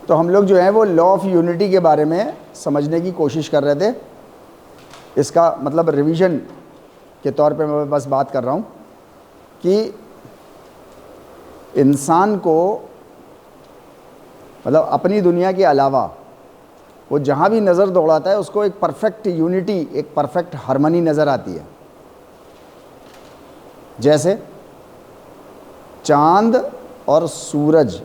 तो हम लोग जो है वो लॉ ऑफ यूनिटी के बारे में समझने की कोशिश कर रहे थे। इसका मतलब रिवीजन के तौर पे मैं बस बात कर रहा हूँ कि इंसान को मतलब अपनी दुनिया के अलावा वो जहाँ भी नज़र दौड़ाता है उसको एक परफेक्ट यूनिटी, एक परफेक्ट हार्मनी नज़र आती है। जैसे चांद और सूरज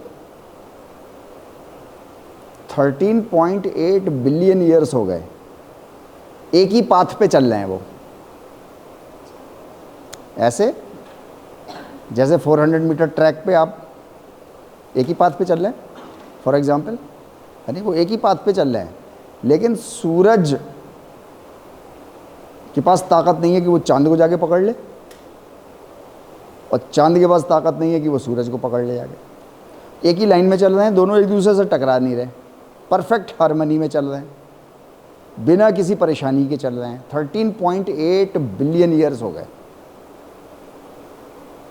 13.8 बिलियन ईयर्स हो गए, एक ही पाथ पे चल रहे हैं वो। ऐसे जैसे 400 मीटर ट्रैक पे आप एक ही पाथ पे चल रहे हैं फॉर एग्जांपल, यानी वो एक ही पाथ पे चल रहे हैं, लेकिन सूरज के पास ताकत नहीं है कि वो चांद को जाके पकड़ ले, और चांद के पास ताकत नहीं है कि वो सूरज को पकड़ ले जाके। एक ही लाइन में चल रहे हैं, दोनों एक दूसरे से टकरा नहीं रहे, परफेक्ट हार्मनी में चल रहे हैं, बिना किसी परेशानी के चल रहे हैं। 13.8 बिलियन ईयर्स हो गए।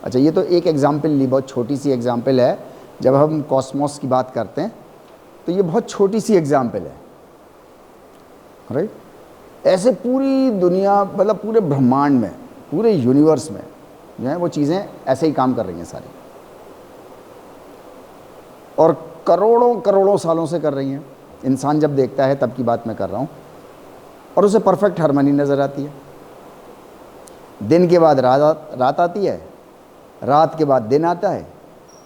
अच्छा, ये तो एक एग्जाम्पल ली, बहुत छोटी सी एग्जाम्पल है। जब हम कॉस्मोस की बात करते हैं तो ये बहुत छोटी सी एग्जाम्पल है, राइट। ऐसे पूरी दुनिया, मतलब पूरे ब्रह्मांड में, पूरे यूनिवर्स में जो है वो चीज़ें ऐसे ही काम कर रही हैं सारी, और करोड़ों करोड़ों सालों से कर रही हैं। इंसान जब देखता है तब की बात मैं कर रहा हूँ, और उसे परफेक्ट हार्मनी नज़र आती है। दिन के बाद रात आती है, रात के बाद दिन आता है,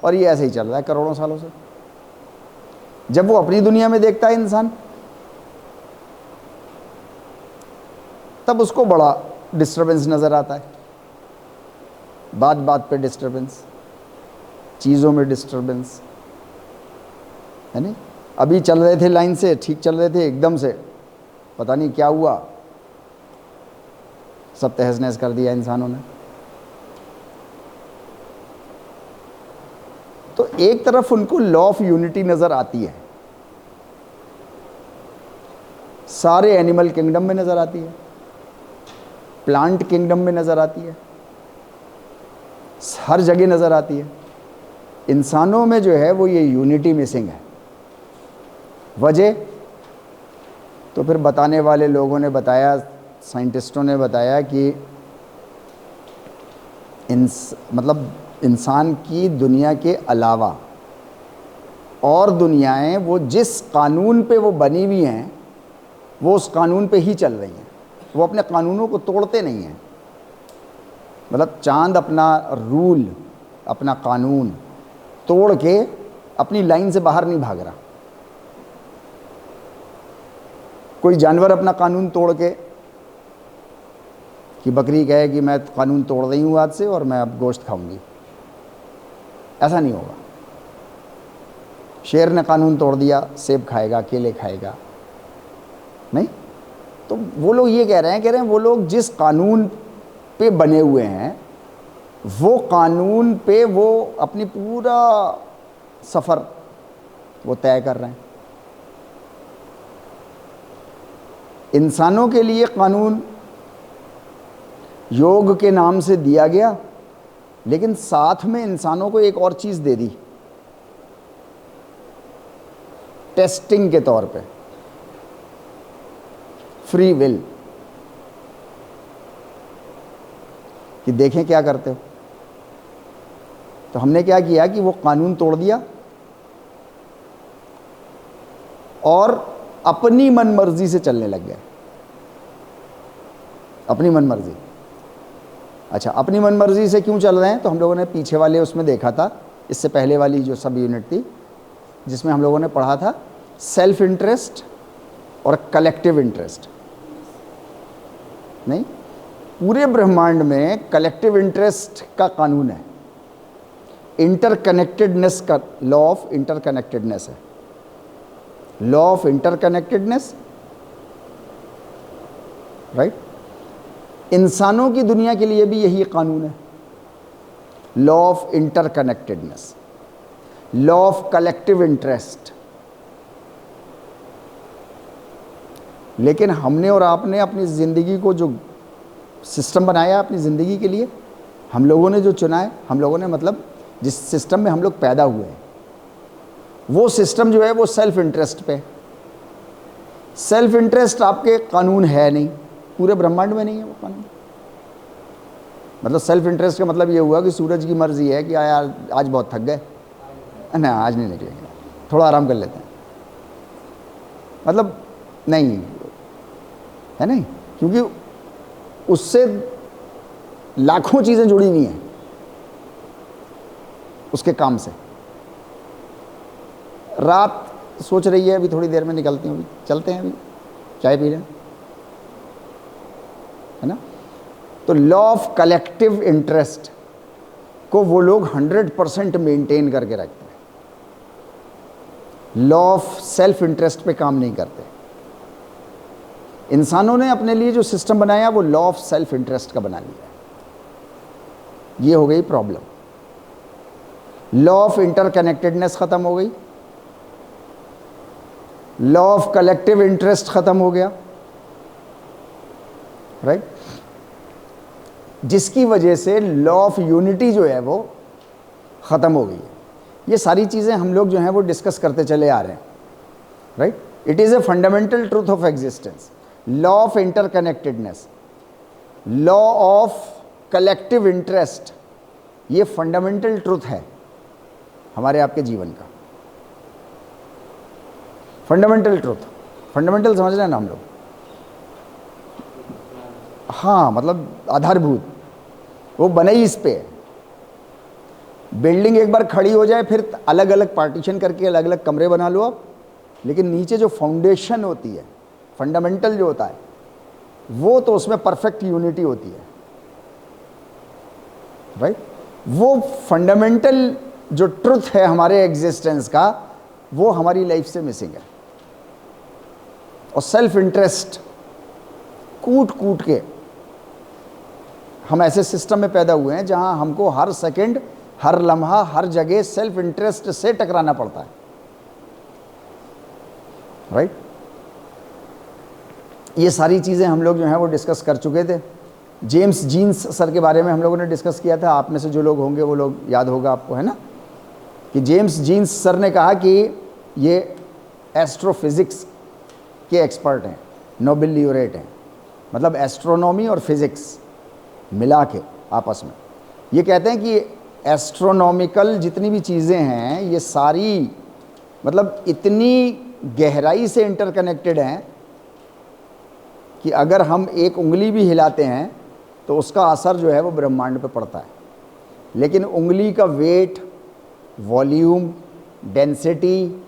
और ये ऐसे ही चल रहा है करोड़ों सालों से। जब वो अपनी दुनिया में देखता है इंसान, तब उसको बड़ा डिस्टर्बेंस नज़र आता है। बात बात पे डिस्टर्बेंस, चीज़ों में डिस्टर्बेंस, है नहीं। अभी चल रहे थे लाइन से, ठीक चल रहे थे, एकदम से पता नहीं क्या हुआ, सब तहस नहस कर दिया इंसानों ने। तो एक तरफ उनको लॉ ऑफ यूनिटी नज़र आती है, सारे एनिमल किंगडम में नज़र आती है, प्लांट किंगडम में नज़र आती है, हर जगह नज़र आती है। इंसानों में जो है वो ये यूनिटी मिसिंग है। वजह तो फिर बताने वाले लोगों ने बताया, साइंटिस्टों ने बताया कि मतलब इंसान की दुनिया के अलावा और दुनियाएं वो जिस कानून पे वो बनी हुई हैं वो उस कानून पे ही चल रही हैं, वो अपने कानूनों को तोड़ते नहीं हैं। मतलब चांद अपना रूल, अपना कानून तोड़ के अपनी लाइन से बाहर नहीं भाग रहा। कोई जानवर अपना कानून तोड़ के, कि बकरी कहे कि मैं कानून तोड़ रही हूँ आज से और मैं अब गोश्त खाऊंगी, ऐसा नहीं होगा। शेर ने कानून तोड़ दिया, सेब खाएगा, केले खाएगा नहीं। तो वो लोग ये कह रहे हैं वो लोग जिस कानून पे बने हुए हैं वो कानून पे वो अपनी पूरा सफ़र वो तय कर रहे हैं। इंसानों के लिए कानून योग के नाम से दिया गया, लेकिन साथ में इंसानों को एक और चीज़ दे दी टेस्टिंग के तौर पे, फ्री विल, कि देखें क्या करते हो। तो हमने क्या किया कि वो कानून तोड़ दिया और अपनी मनमर्जी से चलने लग गए, अपनी मनमर्जी। अच्छा, अपनी मनमर्जी से क्यों चल रहे हैं? तो हम लोगों ने पीछे वाले उसमें देखा था, इससे पहले वाली जो सब यूनिट थी जिसमें हम लोगों ने पढ़ा था सेल्फ इंटरेस्ट और कलेक्टिव इंटरेस्ट। नहीं, पूरे ब्रह्मांड में कलेक्टिव इंटरेस्ट का कानून है, इंटरकनेक्टेडनेस का लॉ ऑफ इंटरकनेक्टेडनेस है, लॉ ऑफ इंटरकनेक्टेडनेस, राइट। इंसानों की दुनिया के लिए भी यही कानून है, law of interconnectedness, law of collective interest. लेकिन हमने और आपने अपनी ज़िंदगी को जो सिस्टम बनाया अपनी ज़िंदगी के लिए, हम लोगों ने जो चुना है, हम लोगों ने मतलब जिस सिस्टम में हम लोग पैदा हुए हैं, वो सिस्टम जो है वो सेल्फ इंटरेस्ट पे। सेल्फ इंटरेस्ट आपके कानून है नहीं, पूरे ब्रह्मांड में नहीं है वो कानून। मतलब सेल्फ इंटरेस्ट का मतलब ये हुआ कि सूरज की मर्जी है कि यार आज बहुत थक गए, ना आज नहीं निकलेंगे, थोड़ा आराम कर लेते हैं, मतलब नहीं है नहीं, क्योंकि उससे लाखों चीज़ें जुड़ी हुई हैं उसके काम से। रात सोच रही है अभी थोड़ी देर में निकलती हूँ, अभी चलते हैं, अभी चाय पी लें, है ना। तो लॉ ऑफ कलेक्टिव इंटरेस्ट को वो लोग 100% मेंटेन करके रखते हैं, लॉ ऑफ सेल्फ इंटरेस्ट पे काम नहीं करते। इंसानों ने अपने लिए जो सिस्टम बनाया वो लॉ ऑफ सेल्फ इंटरेस्ट का बना लिया है। ये हो गई प्रॉब्लम। लॉ ऑफ इंटरकनेक्टेडनेस खत्म हो गई, लॉ ऑफ कलेक्टिव इंटरेस्ट खत्म हो गया, राइट, जिसकी वजह से लॉ ऑफ यूनिटी जो है वो खत्म हो गई है। ये सारी चीजें हम लोग जो हैं वो डिस्कस करते चले आ रहे हैं, right. It is a fundamental truth of existence, law of interconnectedness, law of collective interest, ये फंडामेंटल ट्रूथ है हमारे आपके जीवन का। फंडामेंटल ट्रूथ, फंडामेंटल समझ रहे हैं ना हम लोग, हाँ, मतलब आधारभूत, वो बने ही इस पे है। बिल्डिंग एक बार खड़ी हो जाए फिर अलग अलग पार्टीशन करके अलग अलग कमरे बना लो आप, लेकिन नीचे जो फाउंडेशन होती है, फंडामेंटल जो होता है, वो तो उसमें परफेक्ट यूनिटी होती है, राइट। वो फंडामेंटल जो ट्रुथ है हमारे एग्जिस्टेंस का, वो हमारी लाइफ से मिसिंग है। और सेल्फ इंटरेस्ट कूट कूट के हम ऐसे सिस्टम में पैदा हुए हैं जहां हमको हर सेकंड, हर लम्हा, हर जगह सेल्फ इंटरेस्ट से टकराना पड़ता है, राइट। ये सारी चीज़ें हम लोग जो हैं वो डिस्कस कर चुके थे। जेम्स जीन्स सर के बारे में हम लोगों ने डिस्कस किया था, आप में से जो लोग होंगे वो लोग याद होगा आपको, है ना, कि जेम्स जीन्स सर ने कहा कि ये एस्ट्रोफिज़िक्स के एक्सपर्ट हैं, नोबेल लियोरेट हैं, मतलब एस्ट्रोनॉमी और फिज़िक्स मिला के आपस में। ये कहते हैं कि एस्ट्रोनॉमिकल जितनी भी चीज़ें हैं ये सारी मतलब इतनी गहराई से इंटरकनेक्टेड हैं कि अगर हम एक उंगली भी हिलाते हैं तो उसका असर जो है वो ब्रह्मांड पे पड़ता है। लेकिन उंगली का वेट, वॉल्यूम, डेंसिटी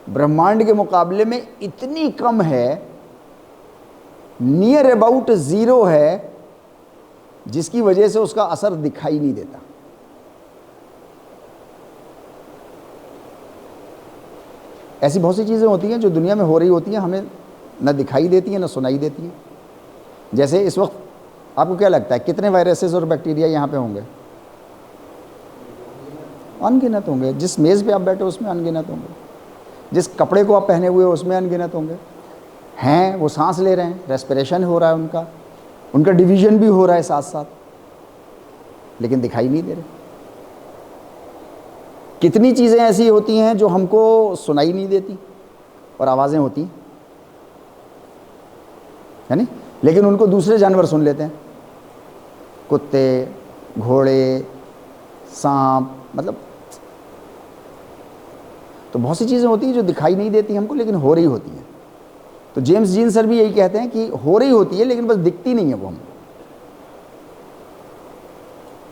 ब्रह्मांड के मुकाबले में इतनी कम है, नियर अबाउट ज़ीरो है, जिसकी वजह से उसका असर दिखाई नहीं देता। ऐसी बहुत सी चीज़ें होती हैं जो दुनिया में हो रही होती हैं, हमें न दिखाई देती हैं न सुनाई देती हैं। जैसे इस वक्त आपको क्या लगता है कितने वायरसेस और बैक्टीरिया यहाँ पे होंगे? अनगिनत होंगे। जिस मेज़ पे आप बैठे उसमें अनगिनत होंगे, जिस कपड़े को आप पहने हुए उसमें अनगिनत होंगे। हैं वो सांस ले रहे हैं, रेस्पिरेशन हो रहा है, उनका डिवीजन भी हो रहा है साथ साथ, लेकिन दिखाई नहीं दे रहे। कितनी चीज़ें ऐसी होती हैं जो हमको सुनाई नहीं देती और आवाज़ें होती हैं, है नहीं, लेकिन उनको दूसरे जानवर सुन लेते हैं, कुत्ते, घोड़े, सांप, मतलब तो बहुत सी चीज़ें होती हैं जो दिखाई नहीं देती हमको लेकिन हो रही होती हैं। तो जेम्स जीन सर भी यही कहते हैं कि हो रही होती है लेकिन बस दिखती नहीं है वो हमको।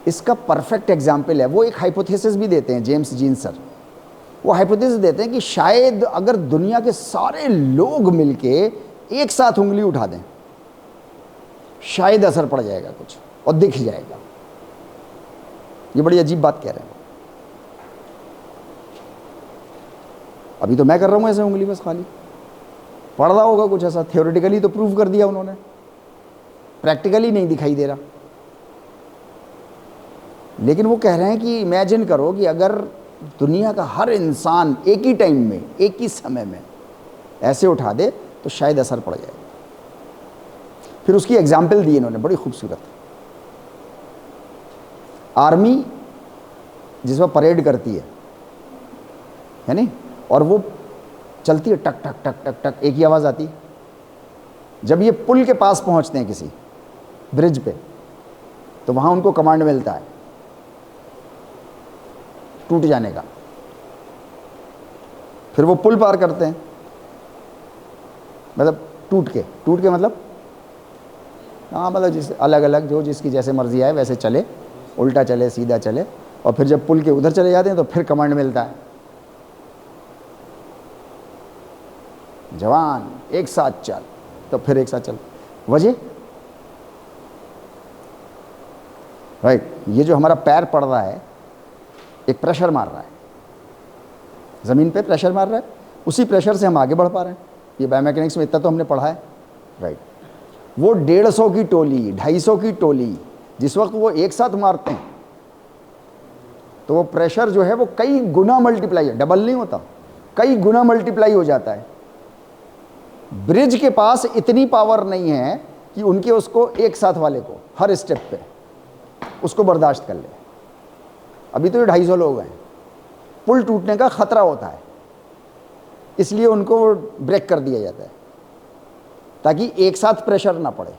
इसका परफेक्ट एग्जाम्पल है, वो एक हाइपोथेसिस भी देते हैं जेम्स जीन सर। वो हाइपोथेसिस देते हैं कि शायद अगर दुनिया के सारे लोग मिलके एक साथ उंगली उठा दें, शायद असर पड़ जाएगा कुछ और दिख जाएगा। ये बड़ी अजीब बात कह रहे हैं। अभी तो मैं कर रहा हूं ऐसे उंगली बस खाली, पढ़ रहा होगा कुछ ऐसा, थियोरेटिकली तो प्रूव कर दिया उन्होंने, प्रैक्टिकली नहीं दिखाई दे रहा। लेकिन वो कह रहे हैं कि इमेजिन करो कि अगर दुनिया का हर इंसान एक ही टाइम में, एक ही समय में ऐसे उठा दे तो शायद असर पड़ जाएगा। फिर उसकी एग्जाम्पल दी इन्होंने बड़ी खूबसूरत। आर्मी जिस पर परेड करती है, है नहीं, और वो चलती है टक टक टक टक टक, एक ही आवाज़ आती है। जब ये पुल के पास पहुंचते हैं किसी ब्रिज पे, तो वहाँ उनको कमांड मिलता है टूट जाने का। फिर वो पुल पार करते हैं, मतलब टूट के मतलब हाँ, मतलब जिस अलग अलग जो जिसकी जैसे मर्जी आए वैसे चले, उल्टा चले सीधा चले, और फिर जब पुल के उधर चले जाते हैं तो फिर कमांड मिलता है, जवान एक साथ चल, तो फिर एक साथ चल। वजह राइट, ये जो हमारा पैर पड़ रहा है एक प्रेशर मार रहा है, ज़मीन पे प्रेशर मार रहा है, उसी प्रेशर से हम आगे बढ़ पा रहे हैं। ये बायोमैकेनिक्स में इतना तो हमने पढ़ा है, राइट। वो 150 की टोली, 250 की टोली जिस वक्त वो एक साथ मारते हैं तो वो प्रेशर जो है वो कई गुना मल्टीप्लाई है, डबल नहीं होता, कई गुना मल्टीप्लाई हो जाता है। ब्रिज के पास इतनी पावर नहीं है कि उनके उसको एक साथ वाले को हर स्टेप पे उसको बर्दाश्त कर ले। अभी तो ये 250 लोग हैं, पुल टूटने का खतरा होता है, इसलिए उनको ब्रेक कर दिया जाता है ताकि एक साथ प्रेशर ना पड़े,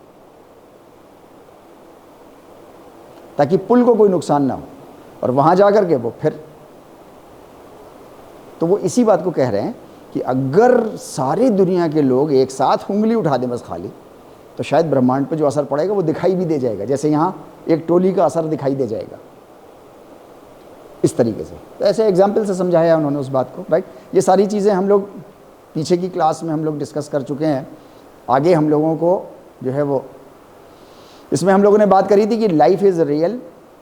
ताकि पुल को कोई नुकसान ना हो। और वहां जाकर के वो फिर, तो वो इसी बात को कह रहे हैं कि अगर सारी दुनिया के लोग एक साथ उंगली उठा दें बस खाली, तो शायद ब्रह्मांड पर जो असर पड़ेगा वो दिखाई भी दे जाएगा, जैसे यहाँ एक टोली का असर दिखाई दे जाएगा इस तरीके से। तो ऐसे एग्जाम्पल से समझाया उन्होंने उस बात को, राइट। ये सारी चीज़ें हम लोग पीछे की क्लास में हम लोग डिस्कस कर चुके हैं। आगे हम लोगों को जो है वो, इसमें हम लोगों ने बात करी थी कि लाइफ इज़ रियल,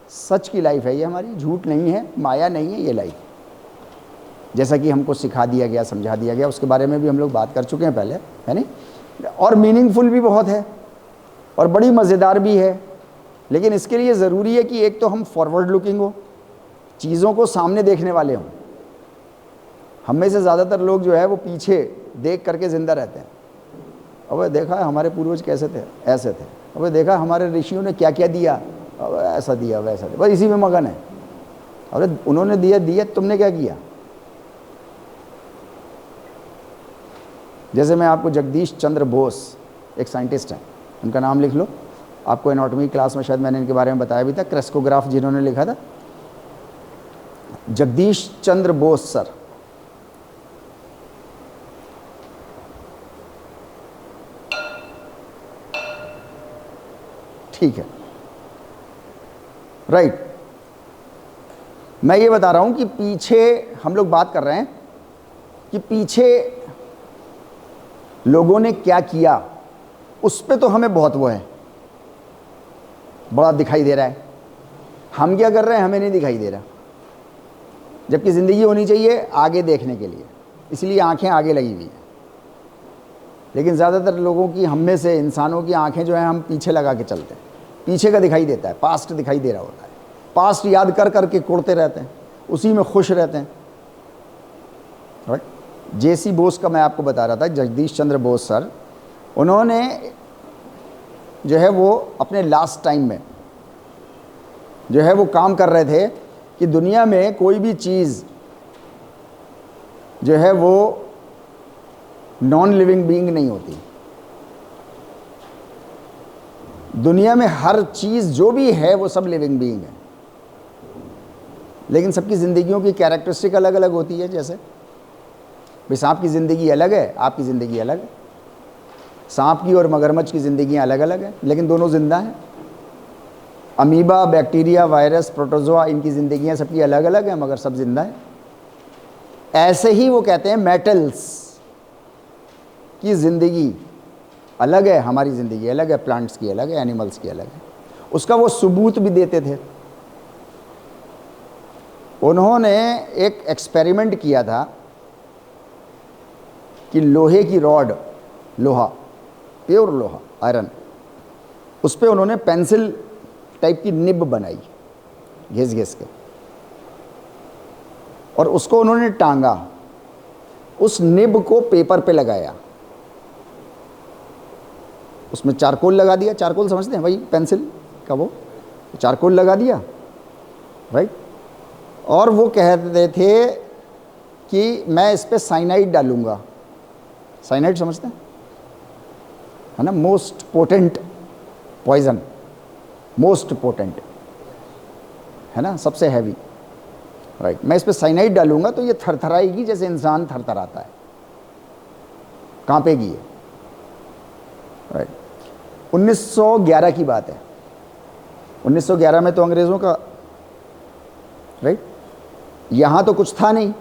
सच की लाइफ है ये हमारी, झूठ नहीं है, माया नहीं है ये लाइफ, जैसा कि हमको सिखा दिया गया, समझा दिया गया, उसके बारे में भी हम लोग बात कर चुके हैं पहले, है नहीं। और मीनिंगफुल भी बहुत है और बड़ी मज़ेदार भी है, लेकिन इसके लिए ज़रूरी है कि एक तो हम फॉरवर्ड लुकिंग हो, चीज़ों को सामने देखने वाले हों। हम में से ज़्यादातर लोग जो है वो पीछे देख करके ज़िंदा रहते हैं। अबे देखा है हमारे पूर्वज कैसे थे, ऐसे थे, अबे देखा हमारे ऋषियों ने क्या क्या दिया, अब ऐसा दिया वैसा दिया, बस इसी में मगन है। अरे उन्होंने दिया तुमने क्या किया। जैसे मैं आपको जगदीश चंद्र बोस एक साइंटिस्ट हैं, उनका नाम लिख लो, आपको एनाटॉमी क्लास में शायद मैंने इनके बारे में बताया भी था, क्रेस्कोग्राफ जिन्होंने लिखा था, जगदीश चंद्र बोस सर। ठीक है, राइट। मैं ये बता रहा हूं कि पीछे हम लोग बात कर रहे हैं कि पीछे लोगों ने क्या किया, उस पे तो हमें बहुत वो है, बड़ा दिखाई दे रहा है। हम क्या कर रहे हैं हमें नहीं दिखाई दे रहा, जबकि ज़िंदगी होनी चाहिए आगे देखने के लिए, इसलिए आंखें आगे लगी हुई हैं। लेकिन ज़्यादातर लोगों की, हम में से इंसानों की आंखें जो हैं हम पीछे लगा के चलते हैं, पीछे का दिखाई देता है, पास्ट दिखाई दे रहा होता है, पास्ट याद कर करके कुड़ते रहते हैं, उसी में खुश रहते हैं, राइट। जेसी बोस का मैं आपको बता रहा था, जगदीश चंद्र बोस सर, उन्होंने जो है वो अपने लास्ट टाइम में जो है वो काम कर रहे थे कि दुनिया में कोई भी चीज़ जो है वो नॉन लिविंग बीइंग नहीं होती। दुनिया में हर चीज़ जो भी है वो सब लिविंग बीइंग है, लेकिन सबकी ज़िंदगियों की कैरेक्टरिस्टिक अलग अलग होती है। जैसे भाई सांप की ज़िंदगी अलग है, आपकी ज़िंदगी अलग है, सांप की और मगरमच्छ की ज़िंदगियाँ अलग अलग हैं, लेकिन दोनों ज़िंदा हैं। अमीबा, बैक्टीरिया, वायरस, प्रोटोजोआ, इनकी ज़िंदगियाँ सबकी अलग अलग हैं, मगर सब जिंदा हैं। ऐसे ही वो कहते हैं मेटल्स की ज़िंदगी अलग है, हमारी ज़िंदगी अलग है, प्लांट्स की अलग है, एनिमल्स की अलग है। उसका वो सबूत भी देते थे। उन्होंने एक एक्सपेरिमेंट किया था कि लोहे की रॉड, लोहा, प्योर लोहा, आयरन, उस पर उन्होंने पेंसिल टाइप की निब बनाई घिस घिस के, और उसको उन्होंने टांगा, उस निब को पेपर पे लगाया, उसमें चारकोल लगा दिया। चारकोल समझते हैं भाई, पेंसिल का वो चारकोल लगा दिया, राइट। और वो कहते थे कि मैं इस पे साइनाइड डालूंगा। साइनाइड समझते हैं, है ना, most potent poison, most potent, है ना, सबसे हैवी, राइट। मैं इस पे साइनाइड डालूंगा तो ये थरथराएगी जैसे इंसान थरथराता है, कांपेगी ये, राइट। 1911 की बात है। 1911 में तो अंग्रेज़ों का, राइट, यहाँ तो कुछ था नहीं,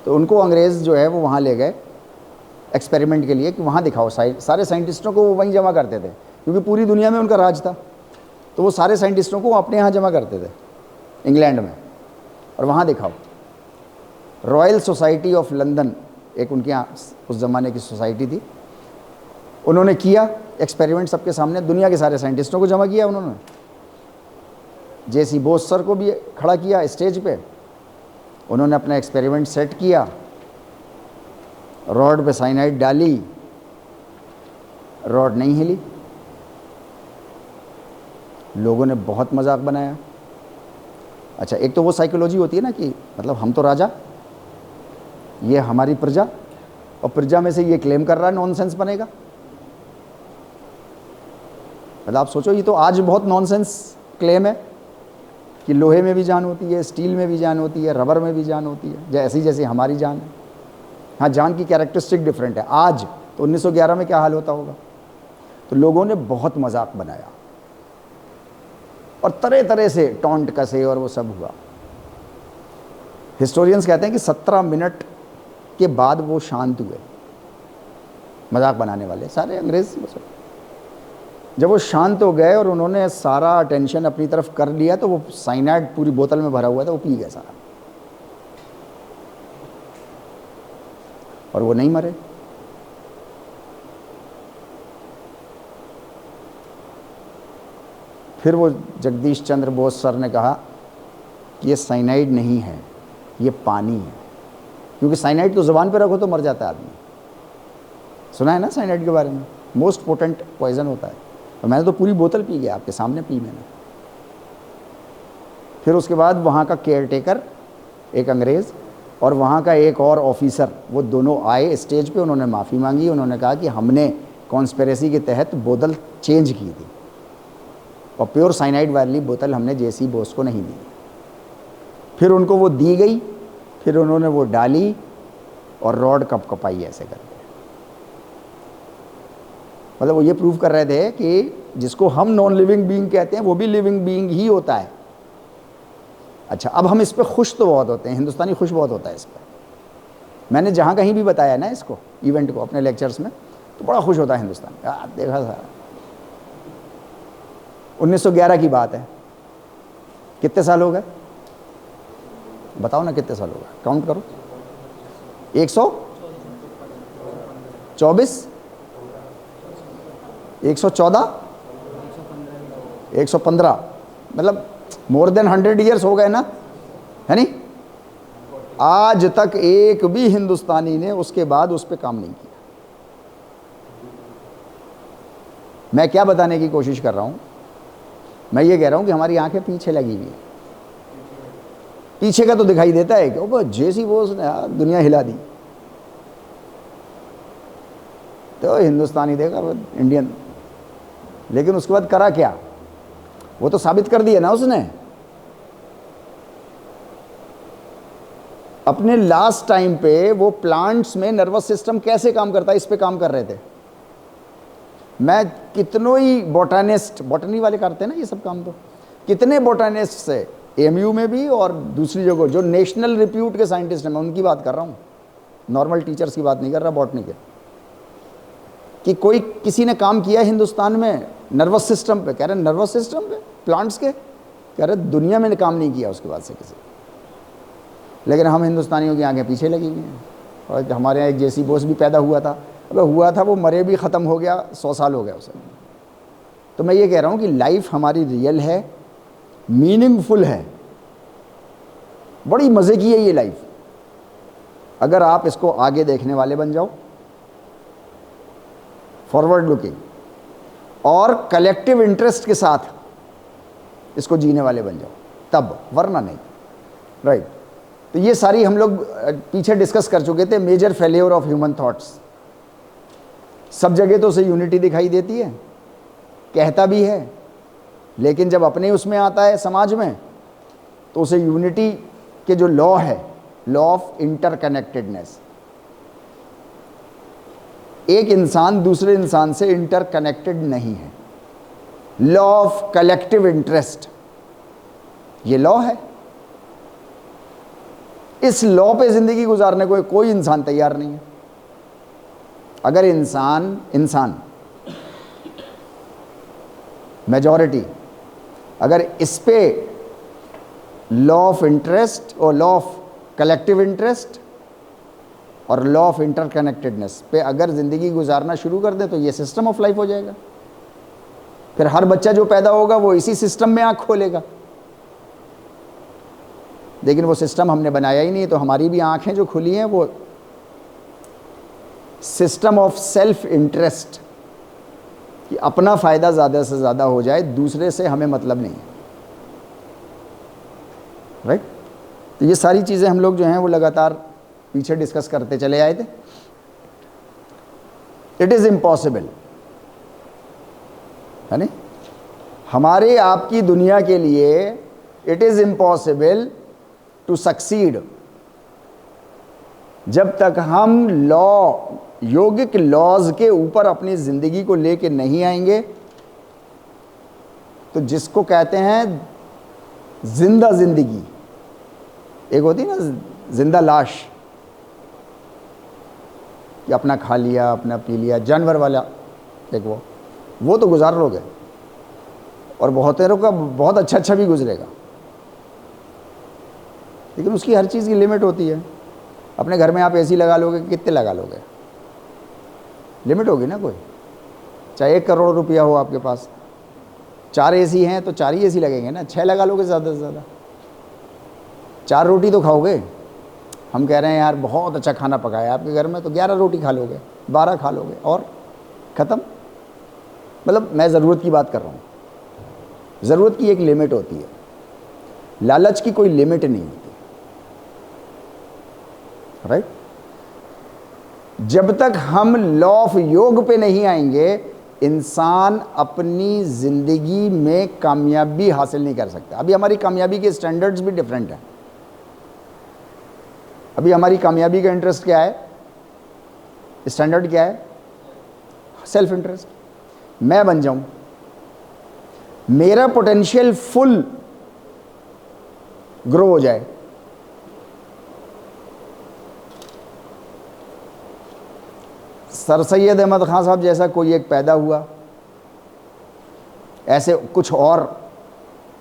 तो उनको अंग्रेज़ जो है वो वहाँ ले गए एक्सपेरिमेंट के लिए कि वहाँ दिखाओ। सारे साइंटिस्टों को वो वहीं जमा करते थे, क्योंकि पूरी दुनिया में उनका राज था, तो वो सारे साइंटिस्टों को अपने यहाँ जमा करते थे इंग्लैंड में, और वहाँ दिखाओ। रॉयल सोसाइटी ऑफ लंदन एक उनके यहाँ उस ज़माने की सोसाइटी थी, उन्होंने किया एक्सपेरिमेंट सबके सामने, दुनिया के सारे साइंटिस्टों को जमा किया उन्होंने। जेसी बोस सर को भी खड़ा किया स्टेज पे, उन्होंने अपना एक्सपेरिमेंट सेट किया, रॉड पे साइनाइड डाली, रॉड नहीं हिली। लोगों ने बहुत मजाक बनाया। अच्छा, एक तो वो साइकोलॉजी होती है ना कि मतलब हम तो राजा, ये हमारी प्रजा, और प्रजा में से ये क्लेम कर रहा है, नॉनसेंस बनेगा। मतलब आप सोचो, ये तो आज बहुत नॉनसेंस क्लेम है कि लोहे में भी जान होती है, स्टील में भी जान होती है, रबर में भी जान होती है, जैसी जैसी हमारी जान है। हाँ, जान की कैरेक्टरिस्टिक डिफरेंट है। आज तो 1911 में क्या हाल होता होगा। तो लोगों ने बहुत मजाक बनाया और तरह तरह से टॉन्ट कसे और वो सब हुआ। हिस्टोरियंस कहते हैं कि 17 मिनट के बाद वो शांत हुए, मजाक बनाने वाले सारे अंग्रेज। जब वो शांत हो गए और उन्होंने सारा अटेंशन अपनी तरफ कर लिया, तो वो साइनाइड पूरी बोतल में भरा हुआ था, वो पी गए सारा, और वो नहीं मरे। फिर वो जगदीश चंद्र बोस सर ने कहा कि ये साइनाइड नहीं है, ये पानी है। क्योंकि साइनाइड तो ज़ुबान पे रखो तो मर जाता है आदमी। सुना है ना साइनाइड के बारे में, मोस्ट पोटेंट पॉइजन होता है। और मैंने तो पूरी बोतल पी गया, आपके सामने पी मैंने। फिर उसके बाद वहाँ का केयरटेकर एक अंग्रेज़ और वहाँ का एक और ऑफिसर, वो दोनों आए स्टेज पे, उन्होंने माफ़ी मांगी। उन्होंने कहा कि हमने कॉन्स्पिरेसी के तहत बोतल चेंज की थी और प्योर साइनाइड वाली बोतल हमने जेसी बोस को नहीं दी। फिर उनको वो दी गई, फिर उन्होंने वो डाली और रॉड कपकपाई ऐसे करके। मतलब वो ये प्रूव कर रहे थे कि जिसको हम नॉन लिविंग बीइंग कहते हैं वो भी लिविंग बीइंग ही होता है। अच्छा, अब हम इस पे खुश तो बहुत होते हैं, हिंदुस्तानी खुश बहुत होता है इस पर। मैंने जहाँ कहीं भी बताया ना इसको, इवेंट को अपने लेक्चर्स में, तो बड़ा खुश होता है हिंदुस्तान। देखा सारा 1911 की बात है। कितने साल हो गए बताओ ना, कितने साल हो गए, काउंट करो। 124, 114, 115, मतलब मोर देन 100 ईयर्स हो गए ना, है नहीं। आज तक एक भी हिंदुस्तानी ने उसके बाद उस पर काम नहीं किया। मैं क्या बताने की कोशिश कर रहा हूं, मैं ये कह रहा हूं कि हमारी आंखें पीछे लगी हुई है। पीछे का तो दिखाई देता है कि वो जेसी बोस ने दुनिया हिला दी, तो हिंदुस्तानी देखा वो इंडियन। लेकिन उसके बाद करा क्या, वो तो साबित कर दिया ना उसने। अपने लास्ट टाइम पे वो प्लांट्स में नर्वस सिस्टम कैसे काम करता है इस पे काम कर रहे थे। मैं कितनों ही बॉटनिस्ट, बॉटनी वाले करते हैं ना ये सब काम, तो कितने बॉटनिस्ट से एमयू में भी और दूसरी जगह जो नेशनल रिप्यूट के साइंटिस्ट हैं, मैं उनकी बात कर रहा हूँ, नॉर्मल टीचर्स की बात नहीं कर रहा बॉटनी के, कि कोई किसी ने काम किया हिंदुस्तान में नर्वस सिस्टम पे। कह रहे नर्वस सिस्टम पे प्लांट्स के, कह रहे दुनिया में काम नहीं किया उसके बाद से किसी। लेकिन हम हिंदुस्तानियों की आंखें पीछे लगी हुई हैं। और हमारे यहाँ एक जेसी बोस भी पैदा हुआ था, अबे हुआ था, वो मरे भी, ख़त्म हो गया, 100 साल हो गया उसे। तो मैं ये कह रहा हूँ कि लाइफ हमारी रियल है, मीनिंगफुल है, बड़ी मज़े की है ये लाइफ, अगर आप इसको आगे देखने वाले बन जाओ, फॉरवर्ड लुकिंग, और कलेक्टिव इंटरेस्ट के साथ इसको जीने वाले बन जाओ, तब, वरना नहीं। राइट। तो ये सारी हम लोग पीछे डिस्कस कर चुके थे, major failure of human thoughts. सब जगह तो उसे यूनिटी दिखाई देती है, कहता भी है, लेकिन जब अपने उसमें आता है समाज में, तो उसे यूनिटी के जो लॉ है, लॉ ऑफ इंटरकनेक्टेडनेस, एक इंसान दूसरे इंसान से इंटरकनेक्टेड नहीं है, लॉ ऑफ कलेक्टिव इंटरेस्ट, ये लॉ है। इस लॉ पे जिंदगी गुजारने को कोई इंसान तैयार नहीं है। अगर इंसान मेजॉरिटी अगर इस पे लॉ ऑफ इंटरेस्ट और लॉ ऑफ कलेक्टिव इंटरेस्ट और लॉ ऑफ इंटरकनेक्टेडनेस पे अगर ज़िंदगी गुजारना शुरू कर दे, तो ये सिस्टम ऑफ लाइफ हो जाएगा। फिर हर बच्चा जो पैदा होगा वो इसी सिस्टम में आँख खोलेगा। लेकिन वो सिस्टम हमने बनाया ही नहीं, तो हमारी भी आँखें जो खुली हैं वो सिस्टम ऑफ सेल्फ इंटरेस्ट, कि अपना फ़ायदा ज़्यादा से ज़्यादा हो जाए, दूसरे से हमें मतलब नहीं है। राइट? तो ये सारी चीज़ें हम लोग जो हैं वो लगातार पीछे डिस्कस करते चले आए थे। इट इज़ इम्पॉसिबल, है नहीं? हमारे आपकी दुनिया के लिए it is impossible to succeed जब तक हम लॉ, योगिक लॉज के ऊपर अपनी ज़िंदगी को लेके नहीं आएंगे। तो जिसको कहते हैं जिंदा ज़िंदगी, एक होती ना जिंदा लाश, कि अपना खा लिया, अपना पी लिया, जानवर वाला एक वो तो गुजार लोगे, और बहुतेरों का बहुत अच्छा भी गुजरेगा, लेकिन उसकी हर चीज़ की लिमिट होती है। अपने घर में आप एसी लगा लोगे, कितने लगा लोगे? लिमिट होगी ना कोई। चाहे 1 करोड़ रुपया हो आपके पास, 4 एसी हैं तो 4 ही एसी लगेंगे ना, 6 लगा लोगे ज़्यादा से ज़्यादा। 4 रोटी तो खाओगे। हम कह रहे हैं यार बहुत अच्छा खाना पकाया आपके घर में, तो 11 रोटी खा लोगे, 12 खा लोगे और ख़त्म। मतलब मैं ज़रूरत की बात कर रहा हूँ। ज़रूरत की एक लिमिट होती है, लालच की कोई लिमिट नहीं होती। राइट? जब तक हम लॉ ऑफ योग पे नहीं आएंगे, इंसान अपनी ज़िंदगी में कामयाबी हासिल नहीं कर सकता। अभी हमारी कामयाबी के स्टैंडर्ड्स भी डिफरेंट हैं। अभी हमारी कामयाबी का इंटरेस्ट क्या है, स्टैंडर्ड क्या है? Self interest. मैं बन जाऊं, मेरा पोटेंशियल फुल ग्रो हो जाए। सर सैयद अहमद खान साहब जैसा कोई एक पैदा हुआ, ऐसे कुछ और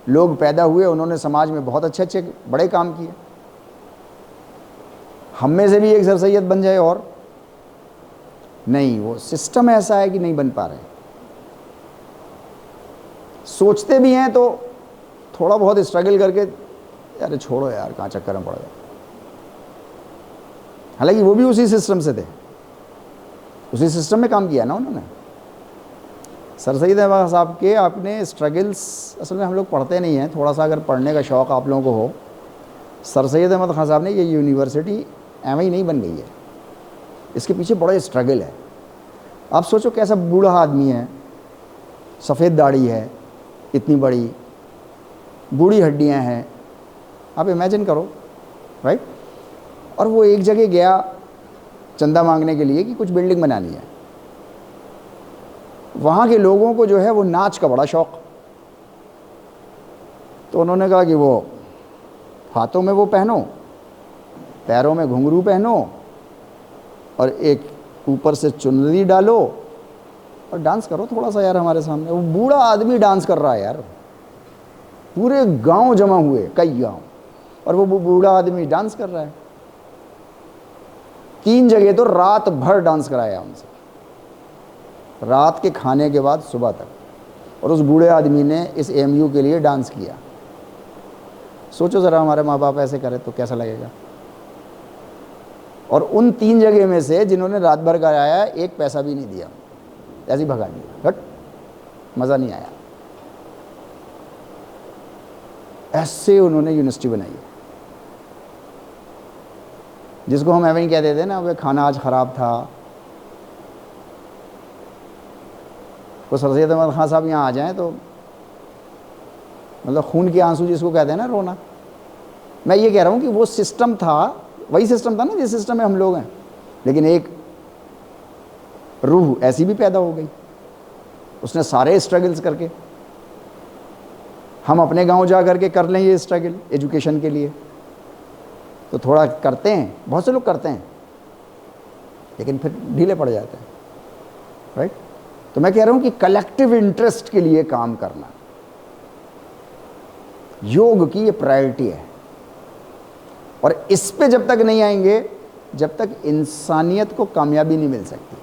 लोग पैदा हुए, उन्होंने समाज में बहुत अच्छे बड़े काम किए। हम में से भी एक सर सैयद बन जाए और नहीं, वो सिस्टम ऐसा है कि नहीं बन पा रहे। सोचते भी हैं तो थोड़ा बहुत स्ट्रगल करके, अरे छोड़ो यार कहाँ चक्कर में पड़ गया। हालांकि वो भी उसी सिस्टम से थे, उसी सिस्टम में काम किया ना उन्होंने। सर सैयद अहमद साहब के आपने स्ट्रगल्स, असल में हम लोग पढ़ते नहीं हैं, थोड़ा सा अगर पढ़ने का शौक़ आप लोगों को हो, सर सैयद अहमद खान साहब ने ये यूनिवर्सिटी एवं ही नहीं बन गई है, इसके पीछे बड़ा स्ट्रगल है। आप सोचो कैसा बूढ़ा आदमी है, सफ़ेद दाढ़ी है, इतनी बड़ी बूढ़ी हड्डियां हैं, आप इमेजिन करो। राइट? और वो एक जगह गया चंदा मांगने के लिए कि कुछ बिल्डिंग बनानी है। वहाँ के लोगों को जो है वो नाच का बड़ा शौक़, तो उन्होंने कहा कि वो हाथों में वो पहनो, पैरों में घुंघरू पहनो और एक ऊपर से चुनरी डालो और डांस करो थोड़ा सा यार हमारे सामने। वो बूढ़ा आदमी डांस कर रहा है यार, पूरे गांव जमा हुए, कई गांव, और वो बूढ़ा आदमी डांस कर रहा है। 3 जगह तो रात भर डांस कराया उनसे, रात के खाने के बाद सुबह तक, और उस बूढ़े आदमी ने इस एमयू के लिए डांस किया। सोचो ज़रा हमारे माँ बाप ऐसे करें तो कैसा लगेगा। और उन 3 जगह में से जिन्होंने रात भर कराया, एक पैसा भी नहीं दिया, ऐसे ही भगा दिया, हट, मज़ा नहीं आया। ऐसे उन्होंने यूनिवर्सिटी बनाई है। जिसको हम ऐਵੇਂ ही कह देते हैं ना, वे खाना आज ख़राब था। वो सर सैयद अहमद खान साहब यहाँ आ जाएं तो मतलब खून के आंसू जिसको कहते हैं ना, रोना। मैं ये कह रहा हूँ कि वो सिस्टम था, वही सिस्टम था ना जिस सिस्टम में हम लोग हैं, लेकिन एक रूह ऐसी भी पैदा हो गई, उसने सारे स्ट्रगल्स करके। हम अपने गांव जा करके कर लें ये स्ट्रगल एजुकेशन के लिए, तो थोड़ा करते हैं, बहुत से लोग करते हैं, लेकिन फिर ढीले पड़ जाते हैं, राइट। तो मैं कह रहा हूं कि कलेक्टिव इंटरेस्ट के लिए काम करना योग की ये प्रायोरिटी है। और इस पे जब तक नहीं आएंगे, जब तक इंसानियत को कामयाबी नहीं मिल सकती,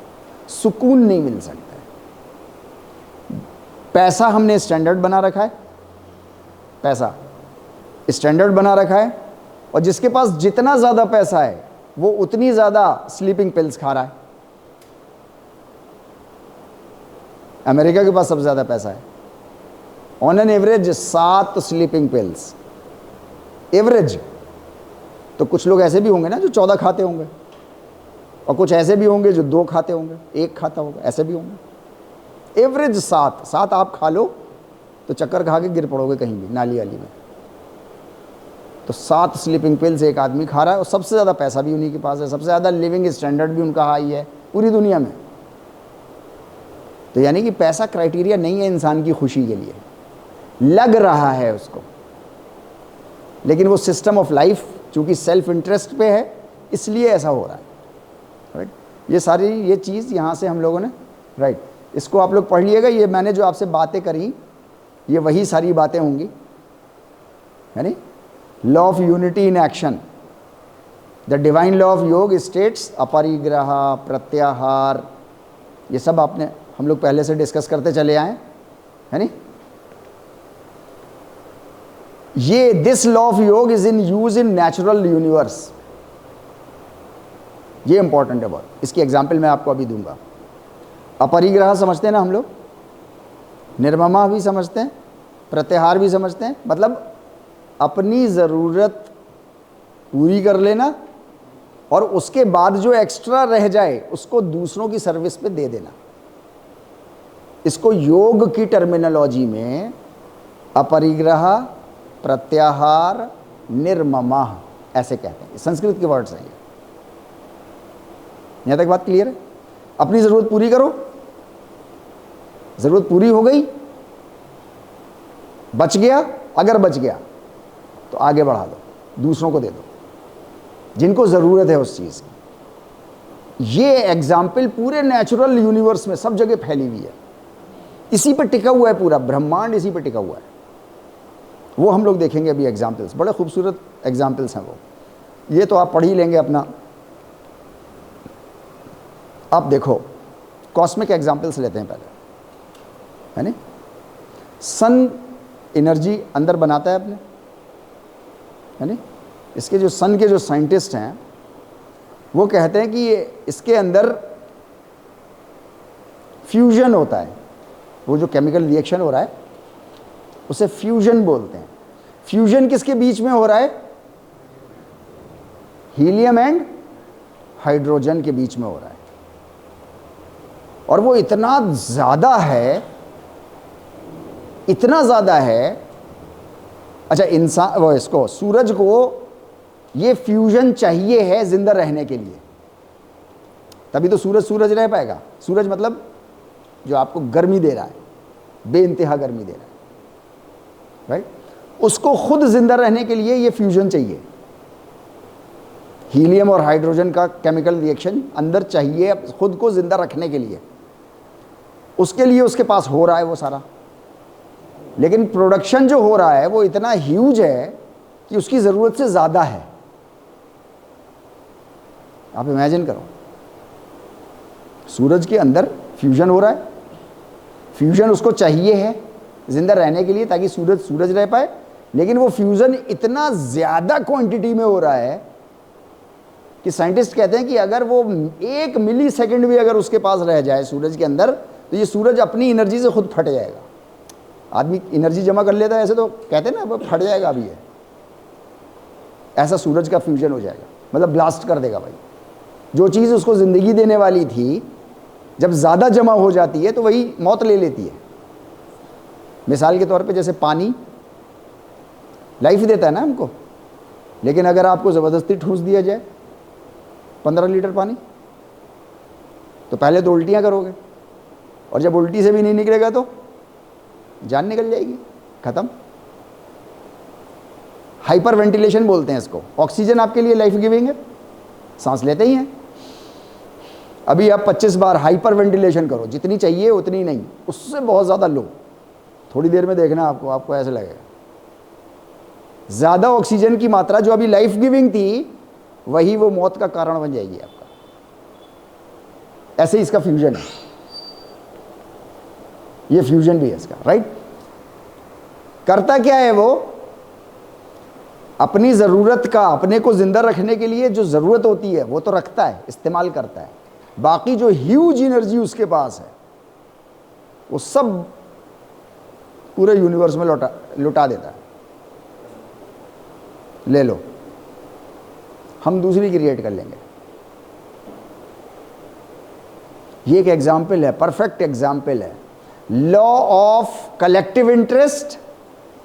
सुकून नहीं मिल सकता है। पैसा हमने स्टैंडर्ड बना रखा है, पैसा स्टैंडर्ड बना रखा है, और जिसके पास जितना ज़्यादा पैसा है वो उतनी ज़्यादा स्लीपिंग पिल्स खा रहा है। अमेरिका के पास सबसे ज़्यादा पैसा है, on an average 7 sleeping pills average. तो कुछ लोग ऐसे भी होंगे ना जो 14 खाते होंगे, और कुछ ऐसे भी होंगे जो 2 खाते होंगे, 1 खाता होगा, ऐसे भी होंगे। एवरेज 7 आप खा लो तो चक्कर खा के गिर पड़ोगे कहीं भी नाली वाली में। तो 7 स्लीपिंग पिल्स एक आदमी खा रहा है, और सबसे ज़्यादा पैसा भी उन्हीं के पास है, सबसे ज़्यादा लिविंग स्टैंडर्ड भी उनका हाई है पूरी दुनिया में। तो यानी कि पैसा क्राइटेरिया नहीं है इंसान की खुशी के लिए, लग रहा है उसको, लेकिन वो सिस्टम ऑफ लाइफ चूँकि सेल्फ इंटरेस्ट पे है, इसलिए ऐसा हो रहा है, राइट। ये सारी ये चीज़ यहाँ से हम लोगों ने, राइट, इसको आप लोग पढ़ लिएगा। ये मैंने जो आपसे बातें करी ये वही सारी बातें होंगी, यानी law of unity in action, the divine law of योग स्टेट्स अपरिग्रह, प्रत्याहार, ये सब आपने हम लोग पहले से डिस्कस करते चले आए, है नी। ये दिस लॉ ऑफ योग is in use in natural universe, ये इंपॉर्टेंट है बहुत। इसकी एग्जाम्पल मैं आपको अभी दूंगा। अपरिग्रह समझते हैं ना हम लोग, निर्ममा भी समझते हैं, प्रत्याहार भी समझते हैं, मतलब अपनी ज़रूरत पूरी कर लेना और उसके बाद जो एक्स्ट्रा रह जाए उसको दूसरों की सर्विस पे दे देना। इसको योग की टर्मिनोलॉजी में अपरिग्रह, प्रत्याहार, निर्ममा ऐसे कहते हैं, संस्कृत के वर्ड्स हैं ये। यहां तक बात क्लियर है? अपनी ज़रूरत पूरी करो, ज़रूरत पूरी हो गई, बच गया, अगर बच गया तो आगे बढ़ा दो, दूसरों को दे दो जिनको ज़रूरत है उस चीज़ की। ये एग्जाम्पल पूरे नेचुरल यूनिवर्स में सब जगह फैली हुई है, इसी पर टिका हुआ है, पूरा ब्रह्मांड इसी पर टिका हुआ है। वो हम लोग देखेंगे अभी एग्जाम्पल्स, बड़े खूबसूरत एग्जाम्पल्स हैं वो, ये तो आप पढ़ ही लेंगे अपना। आप देखो कॉस्मिक एग्जाम्पल्स लेते हैं पहले, है नी। सन एनर्जी अंदर बनाता है अपने, है नी। इसके जो सन के जो साइंटिस्ट हैं वो कहते हैं कि ये इसके अंदर फ्यूजन होता है, वो जो केमिकल रिएक्शन हो रहा है उसे फ्यूजन बोलते हैं। फ्यूजन किसके बीच में हो रहा है? हीलियम एंड हाइड्रोजन के बीच में हो रहा है, और वो इतना ज़्यादा है, इतना ज़्यादा है। अच्छा, इंसान वो इसको सूरज को ये फ्यूजन चाहिए है जिंदा रहने के लिए, तभी तो सूरज रह पाएगा। सूरज मतलब जो आपको गर्मी दे रहा है, बेइंतहा गर्मी दे रहा है, राइट। उसको खुद जिंदा रहने के लिए ये फ्यूजन चाहिए, हीलियम और हाइड्रोजन का केमिकल रिएक्शन अंदर चाहिए खुद को जिंदा रखने के लिए। उसके लिए उसके पास हो रहा है वो सारा, लेकिन प्रोडक्शन जो हो रहा है वो इतना ह्यूज है कि उसकी ज़रूरत से ज़्यादा है। आप इमेजिन करो, सूरज के अंदर फ्यूजन हो रहा है, फ्यूजन उसको चाहिए है जिंदा रहने के लिए ताकि सूरज रह पाए, लेकिन वो फ्यूजन इतना ज़्यादा क्वांटिटी में हो रहा है कि साइंटिस्ट कहते हैं कि अगर वो 1 मिली सेकेंड भी अगर उसके पास रह जाए सूरज के अंदर, तो ये सूरज अपनी एनर्जी से खुद फट जाएगा। आदमी एनर्जी जमा कर लेता है ऐसे, तो कहते हैं ना अब फट जाएगा अभी है, ऐसा सूरज का फ्यूजन हो जाएगा। मतलब ब्लास्ट कर देगा भाई। जो चीज़ उसको ज़िंदगी देने वाली थी जब ज़्यादा जमा हो जाती है तो वही मौत ले लेती है। मिसाल के तौर पे जैसे पानी लाइफ देता है ना हमको, लेकिन अगर आपको ज़बरदस्ती ठूस दिया जाए 15 लीटर पानी तो पहले तो उल्टियाँ करोगे, और जब उल्टी से भी नहीं निकलेगा तो जान निकल जाएगी, ख़त्म। हाइपर वेंटिलेशन बोलते हैं इसको। ऑक्सीजन आपके लिए लाइफ गिविंग है, सांस लेते ही हैं। अभी आप 25 बार हाइपर वेंटिलेशन करो, जितनी चाहिए उतनी नहीं, उससे बहुत ज़्यादा लो। थोड़ी देर में देखना आपको ऐसे लगेगा ज़्यादा ऑक्सीजन की मात्रा जो अभी लाइफ गिविंग थी वही वो मौत का कारण बन जाएगी आपका। ऐसे ही इसका फ्यूजन है, ये फ्यूजन भी है इसका, राइट। करता क्या है वो, अपनी ज़रूरत का, अपने को ज़िंदा रखने के लिए जो ज़रूरत होती है वो तो रखता है, इस्तेमाल करता है। बाकी जो ह्यूज एनर्जी उसके पास है वो सब पूरे यूनिवर्स में लुटा देता है। ले लो, हम दूसरी क्रिएट कर लेंगे। ये एक एग्जाम्पल है, परफेक्ट एग्जाम्पल है। Law of collective interest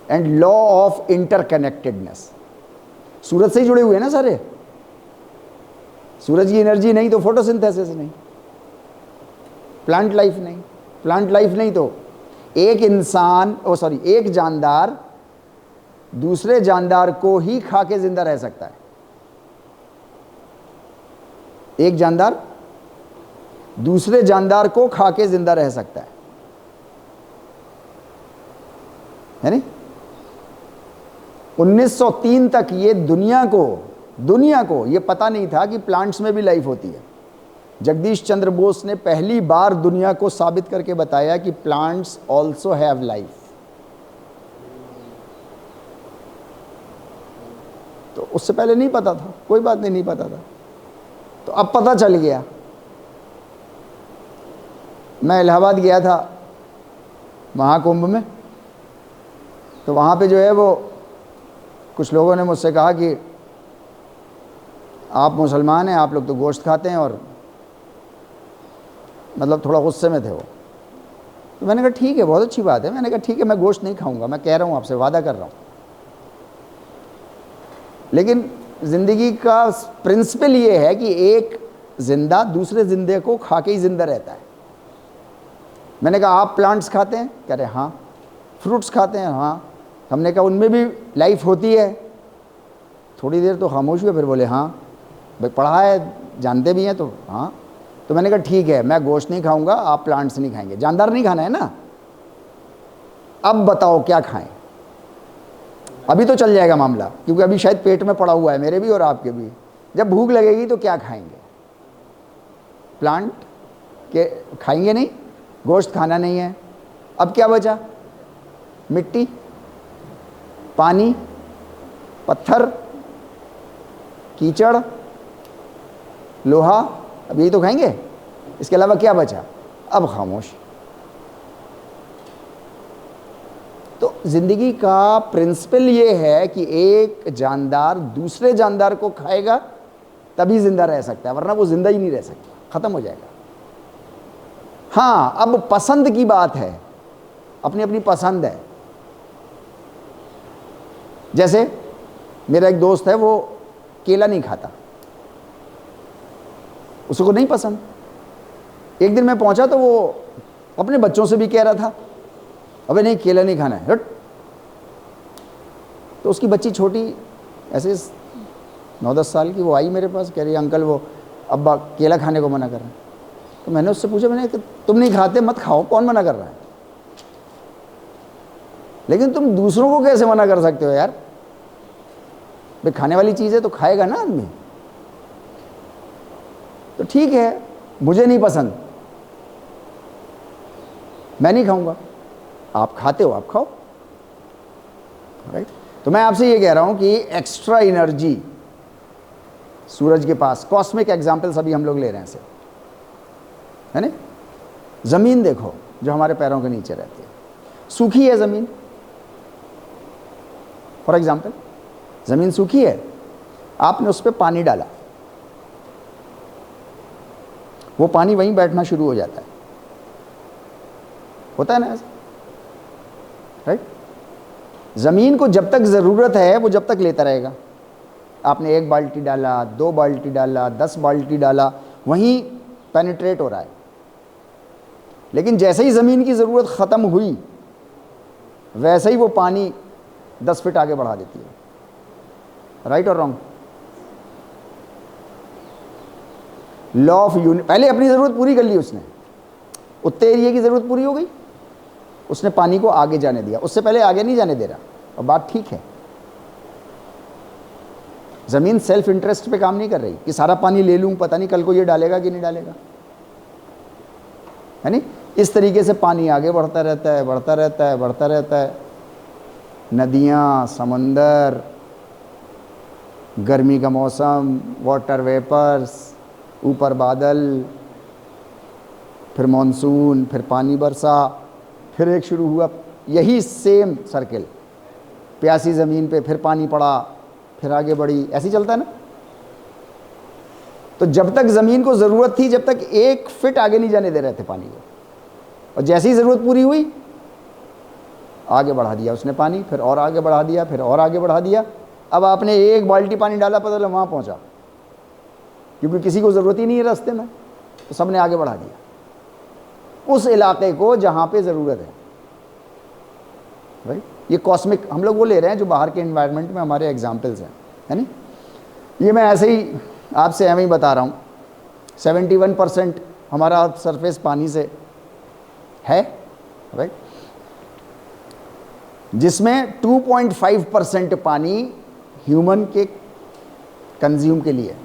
and law of interconnectedness. सूरज से ही जुड़े हुए हैं ना सारे। सूरज की एनर्जी नहीं तो फोटोसिंथेसिस नहीं, प्लांट लाइफ नहीं, प्लांट लाइफ नहीं तो एक जानदार दूसरे जानदार को ही खा के जिंदा रह सकता है। एक जानदार दूसरे जानदार को खा के जिंदा रह सकता है नहीं। 1903 तक ये दुनिया को ये पता नहीं था कि प्लांट्स में भी लाइफ होती है। जगदीश चंद्र बोस ने पहली बार दुनिया को साबित करके बताया कि प्लांट्स ऑल्सो हैव लाइफ। तो उससे पहले नहीं पता था, कोई बात नहीं पता था, तो अब पता चल गया। मैं इलाहाबाद गया था महाकुंभ में, तो वहाँ पे जो है वो कुछ लोगों ने मुझसे कहा कि आप मुसलमान हैं, आप लोग तो गोश्त खाते हैं, और मतलब थोड़ा गुस्से में थे वो। तो मैंने कहा ठीक है, बहुत अच्छी बात है। मैंने कहा ठीक है, मैं गोश्त नहीं खाऊंगा, मैं कह रहा हूँ आपसे, वादा कर रहा हूँ। लेकिन ज़िंदगी का प्रिंसिपल ये है कि एक जिंदा दूसरे जिंदे को खा के ही जिंदा रहता है। मैंने कहा आप प्लांट्स खाते हैं? कह रहे हाँ। फ्रूट्स खाते हैं? हाँ। हमने कहा उनमें भी लाइफ होती है? थोड़ी देर तो खामोश हुए, फिर बोले हाँ। भाई पढ़ा है, जानते भी हैं, तो हाँ। तो मैंने कहा ठीक है, मैं गोश्त नहीं खाऊंगा, आप प्लांट्स नहीं खाएंगे, जानदार नहीं खाना है ना। अब बताओ क्या खाएं? अभी तो चल जाएगा मामला, क्योंकि अभी शायद पेट में पड़ा हुआ है, मेरे भी और आपके भी। जब भूख लगेगी तो क्या खाएंगे? प्लांट के खाएंगे नहीं, गोश्त खाना नहीं है। अब क्या बचा? मिट्टी, पानी, पत्थर, कीचड़, लोहा, अब यही तो खाएंगे। इसके अलावा क्या बचा? अब खामोश। तो जिंदगी का प्रिंसिपल ये है कि एक जानदार दूसरे जानदार को खाएगा तभी जिंदा रह सकता है, वरना वो जिंदा ही नहीं रह सकता, खत्म हो जाएगा। हाँ, अब पसंद की बात है, अपनी अपनी पसंद है। जैसे मेरा एक दोस्त है, वो केला नहीं खाता, उसको नहीं पसंद। एक दिन मैं पहुंचा तो वो अपने बच्चों से भी कह रहा था, अबे नहीं केला नहीं खाना है, हट। तो उसकी बच्ची छोटी ऐसे 9-10 साल की, वो आई मेरे पास, कह रही अंकल वो अब्बा केला खाने को मना कर रहे हैं। तो मैंने उससे पूछा, मैंने कि तुम नहीं खाते मत खाओ, कौन मना कर रहा है? लेकिन तुम दूसरों को कैसे मना कर सकते हो यार? भाई खाने वाली चीज़ है तो खाएगा ना आदमी। तो ठीक है, मुझे नहीं पसंद, मैं नहीं खाऊंगा, आप खाते हो आप खाओ, राइट। तो मैं आपसे ये कह रहा हूं कि एक्स्ट्रा एनर्जी सूरज के पास, कॉस्मिक एग्जाम्पल्स अभी हम लोग ले रहे हैं सिर्फ, है ना। ज़मीन देखो जो हमारे पैरों के नीचे रहती है, सूखी है ज़मीन, फॉर एग्जाम्पल ज़मीन सूखी है, आपने उस पर पानी डाला, वो पानी वहीं बैठना शुरू हो जाता है, होता है ना ऐसा, राइट? ज़मीन को जब तक ज़रूरत है वो जब तक लेता रहेगा। आपने 1 बाल्टी डाला, 2 बाल्टी डाला, 10 बाल्टी डाला, वहीं पेनिट्रेट हो रहा है। लेकिन जैसे ही ज़मीन की ज़रूरत ख़त्म हुई, वैसे ही वो पानी 10 फीट आगे बढ़ा देती है। राइट और रॉन्ग? लॉ ऑफ यूनिट, पहले अपनी ज़रूरत पूरी कर ली उसने, उतने एरिया की ज़रूरत पूरी हो गई, उसने पानी को आगे जाने दिया, उससे पहले आगे नहीं जाने दे रहा, और बात ठीक है। ज़मीन सेल्फ इंटरेस्ट पे काम नहीं कर रही कि सारा पानी ले लूँ, पता नहीं कल को ये डालेगा कि नहीं डालेगा, है नहीं? इस तरीके से पानी आगे बढ़ता रहता है, बढ़ता रहता है, बढ़ता रहता है। नदियाँ, समंदर, गर्मी का मौसम, वाटर वेपर्स, ऊपर बादल, फिर मॉनसून, फिर पानी बरसा, फिर एक शुरू हुआ, यही सेम सर्किल। प्यासी ज़मीन पे फिर पानी पड़ा, फिर आगे बढ़ी, ऐसे ही चलता है ना। तो जब तक ज़मीन को ज़रूरत थी, जब तक 1 फीट आगे नहीं जाने दे रहे थे पानी को, और जैसे ही ज़रूरत पूरी हुई आगे बढ़ा दिया उसने पानी, फिर और आगे बढ़ा दिया, फिर और आगे बढ़ा दिया। अब आपने 1 बाल्टी पानी डाला, पता चला वहाँ पहुँचा, क्योंकि किसी को ज़रूरत ही नहीं है रास्ते में, तो सबने आगे बढ़ा दिया उस इलाके को जहाँ पे ज़रूरत है। राइट? ये कॉस्मिक हम लोग वो ले रहे हैं जो बाहर के एनवायरनमेंट में हमारे एग्जाम्पल्स हैं, है नहीं? ये मैं ऐसे ही आपसे एवं ही बता रहा हूँ। 71% हमारा सरफेस पानी से है, राइट? जिसमें 2.5% पानी ह्यूमन के कंज्यूम के लिए,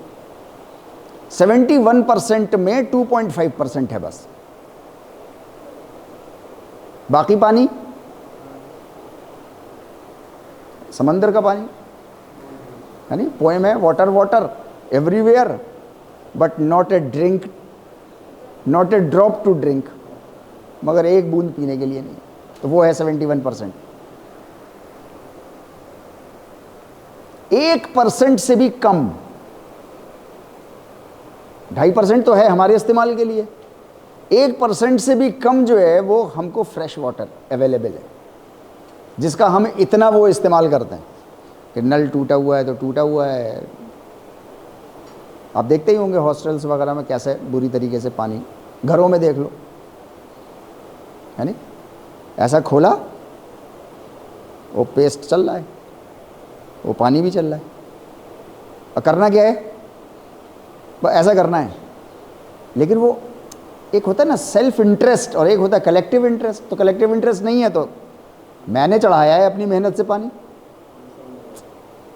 71% में 2.5% है बस, बाकी पानी समंदर का पानी, है नहीं? पोएम है, water water everywhere but not a drink, not a drop to drink, मगर एक बूंद पीने के लिए नहीं। तो वो है 71%। 1% से भी कम, 2.5% तो है हमारे इस्तेमाल के लिए, 1% से भी कम जो है वो हमको फ्रेश वाटर अवेलेबल है, जिसका हम इतना वो इस्तेमाल करते हैं कि नल टूटा हुआ है तो टूटा हुआ है। आप देखते ही होंगे हॉस्टल्स वगैरह में कैसे बुरी तरीके से पानी, घरों में देख लो, है नहीं? ऐसा खोला, वो पेस्ट चल रहा है, वो पानी भी चल रहा है, और करना क्या है? बस ऐसा करना है। लेकिन वो एक होता है ना सेल्फ इंटरेस्ट, और एक होता है कलेक्टिव इंटरेस्ट। तो कलेक्टिव इंटरेस्ट नहीं है, तो मैंने चढ़ाया है अपनी मेहनत से पानी,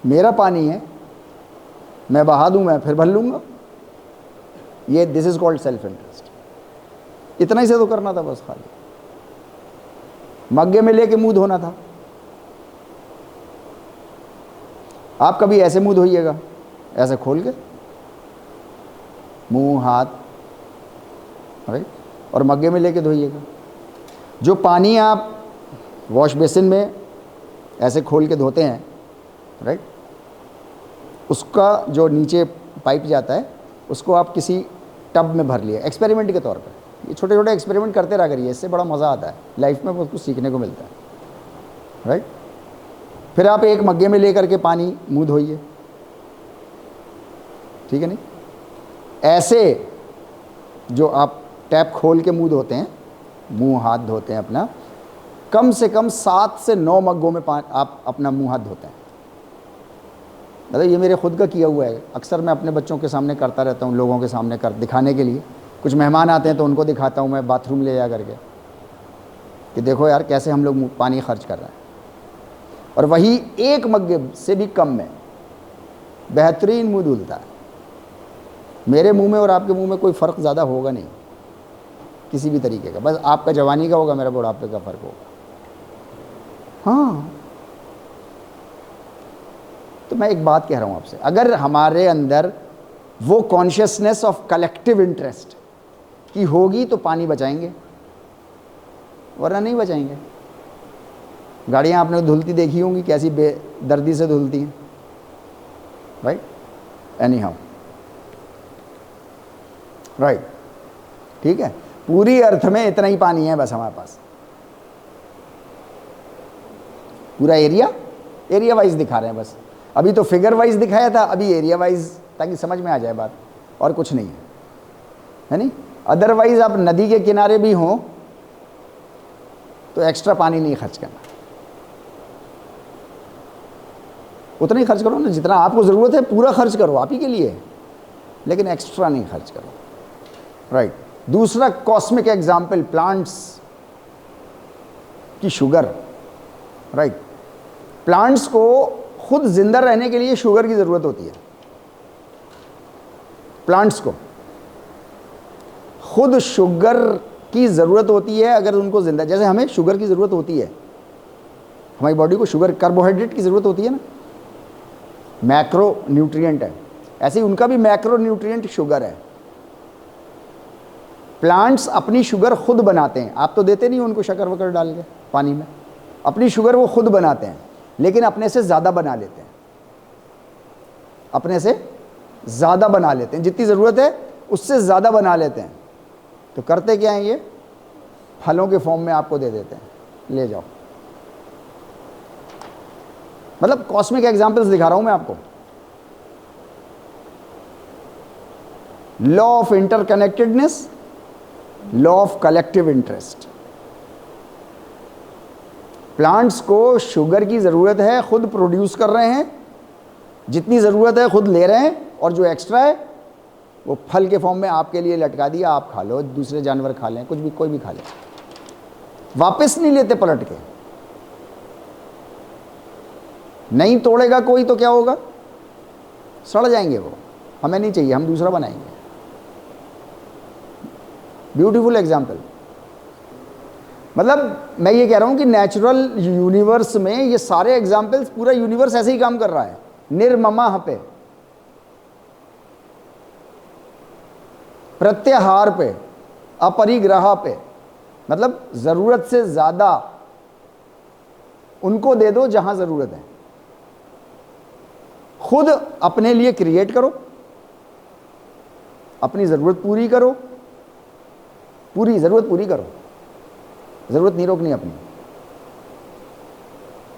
मेरा पानी है, मैं बहा दूं, मैं फिर भर लूँगा, ये this is called self interest. इतना ही से तो करना था बस, खाली मग्गे में लेके मुंह धोना था। आप कभी ऐसे मुंह धोइएगा, ऐसे खोल के मुंह हाथ, राइट, और मग्गे में लेके धोइएगा। जो पानी आप वॉश बेसिन में ऐसे खोल के धोते हैं, राइट, उसका जो नीचे पाइप जाता है उसको आप किसी टब में भर लिए एक्सपेरिमेंट के तौर पे। ये छोटे छोटे एक्सपेरिमेंट करते रहा करिए, इससे बड़ा मज़ा आता है, लाइफ में बहुत कुछ सीखने को मिलता है, राइट। फिर आप एक मग्गे में लेकर के पानी मुंह धोइए, ठीक है नहीं? ऐसे जो आप टैप खोल के मुंह धोते हैं, मुंह हाथ धोते हैं अपना, कम से कम 7 से 9 मग्गों में आप अपना मुंह हाथ धोते हैं। मतलब ये मेरे खुद का किया हुआ है, अक्सर मैं अपने बच्चों के सामने करता रहता हूँ, लोगों के सामने कर दिखाने के लिए। कुछ मेहमान आते हैं तो उनको दिखाता हूँ मैं बाथरूम ले जा करके कि देखो यार कैसे हम लोग पानी खर्च कर रहे हैं। और वही एक मग्गे से भी कम में बेहतरीन मुंह धुलता है। मेरे मुंह में और आपके मुंह में कोई फ़र्क ज़्यादा होगा नहीं किसी भी तरीके का, बस आपका जवानी का होगा, मेरा बुढ़ापे का फ़र्क होगा। हाँ, तो मैं एक बात कह रहा हूँ आपसे, अगर हमारे अंदर वो कॉन्शियसनेस ऑफ कलेक्टिव इंटरेस्ट की होगी तो पानी बचाएंगे, वरना नहीं बचाएंगे। गाड़ियाँ आपने धुलती देखी होंगी, कैसी बेदर्दी से धुलती हैं, राइट। एनी हाउ, राइट, ठीक है। पूरी अर्थ में इतना ही पानी है बस हमारे पास। पूरा एरिया वाइज दिखा रहे हैं बस। अभी तो फिगर वाइज दिखाया था, अभी एरिया वाइज, ताकि समझ में आ जाए बात, और कुछ नहीं है नहीं। अदरवाइज आप नदी के किनारे भी हों तो एक्स्ट्रा पानी नहीं खर्च करना, उतना ही खर्च करो ना जितना आपको ज़रूरत है, पूरा खर्च करो आप ही के लिए, लेकिन एक्स्ट्रा नहीं खर्च करो, राइट। दूसरा कॉस्मिक एग्जाम्पल, प्लांट्स की शुगर, राइट। प्लांट्स को खुद जिंदा रहने के लिए शुगर की ज़रूरत होती है। प्लांट्स को खुद शुगर की ज़रूरत होती है अगर उनको जिंदा, जैसे हमें शुगर की ज़रूरत होती है, हमारी बॉडी को शुगर, कार्बोहाइड्रेट की ज़रूरत होती है ना, मैक्रो न्यूट्रिएंट है, ऐसे ही उनका भी मैक्रो न्यूट्रिएंट शुगर है। प्लांट्स अपनी शुगर खुद बनाते हैं, आप तो देते नहीं उनको शक्कर वक्कर डाल के पानी में, अपनी शुगर वो खुद बनाते हैं, लेकिन अपने से ज़्यादा बना लेते हैं, अपने से ज़्यादा बना लेते हैं, जितनी ज़रूरत है उससे ज़्यादा बना लेते हैं। तो करते क्या हैं, ये फलों के फॉर्म में आपको दे देते हैं, ले जाओ। मतलब कॉस्मिक एग्जांपल्स दिखा रहा हूं मैं आपको। Law of interconnectedness, law of collective interest. Plants को शुगर की ज़रूरत है, खुद प्रोड्यूस कर रहे हैं, जितनी ज़रूरत है खुद ले रहे हैं, और जो एक्स्ट्रा है वो फल के फॉर्म में आपके लिए लटका दिया, आप खा लो, दूसरे जानवर खा लें, कुछ भी, कोई भी खा ले, वापस नहीं लेते पलट के। नहीं तोड़ेगा कोई तो क्या होगा, सड़ जाएंगे वो, हमें नहीं चाहिए, हम दूसरा बनाएंगे। Beautiful example. मतलब मैं ये कह रहा हूं कि नेचुरल यूनिवर्स में ये सारे एग्जाम्पल्स, पूरा यूनिवर्स ऐसे ही काम कर रहा है, निर्ममाः पे, प्रत्याहार पे, अपरिग्रह पे, मतलब ज़रूरत से ज़्यादा उनको दे दो जहां ज़रूरत है, खुद अपने लिए क्रिएट करो, अपनी ज़रूरत पूरी करो, पूरी ज़रूरत पूरी करो, ज़रूरत नहीं रोकनी अपनी,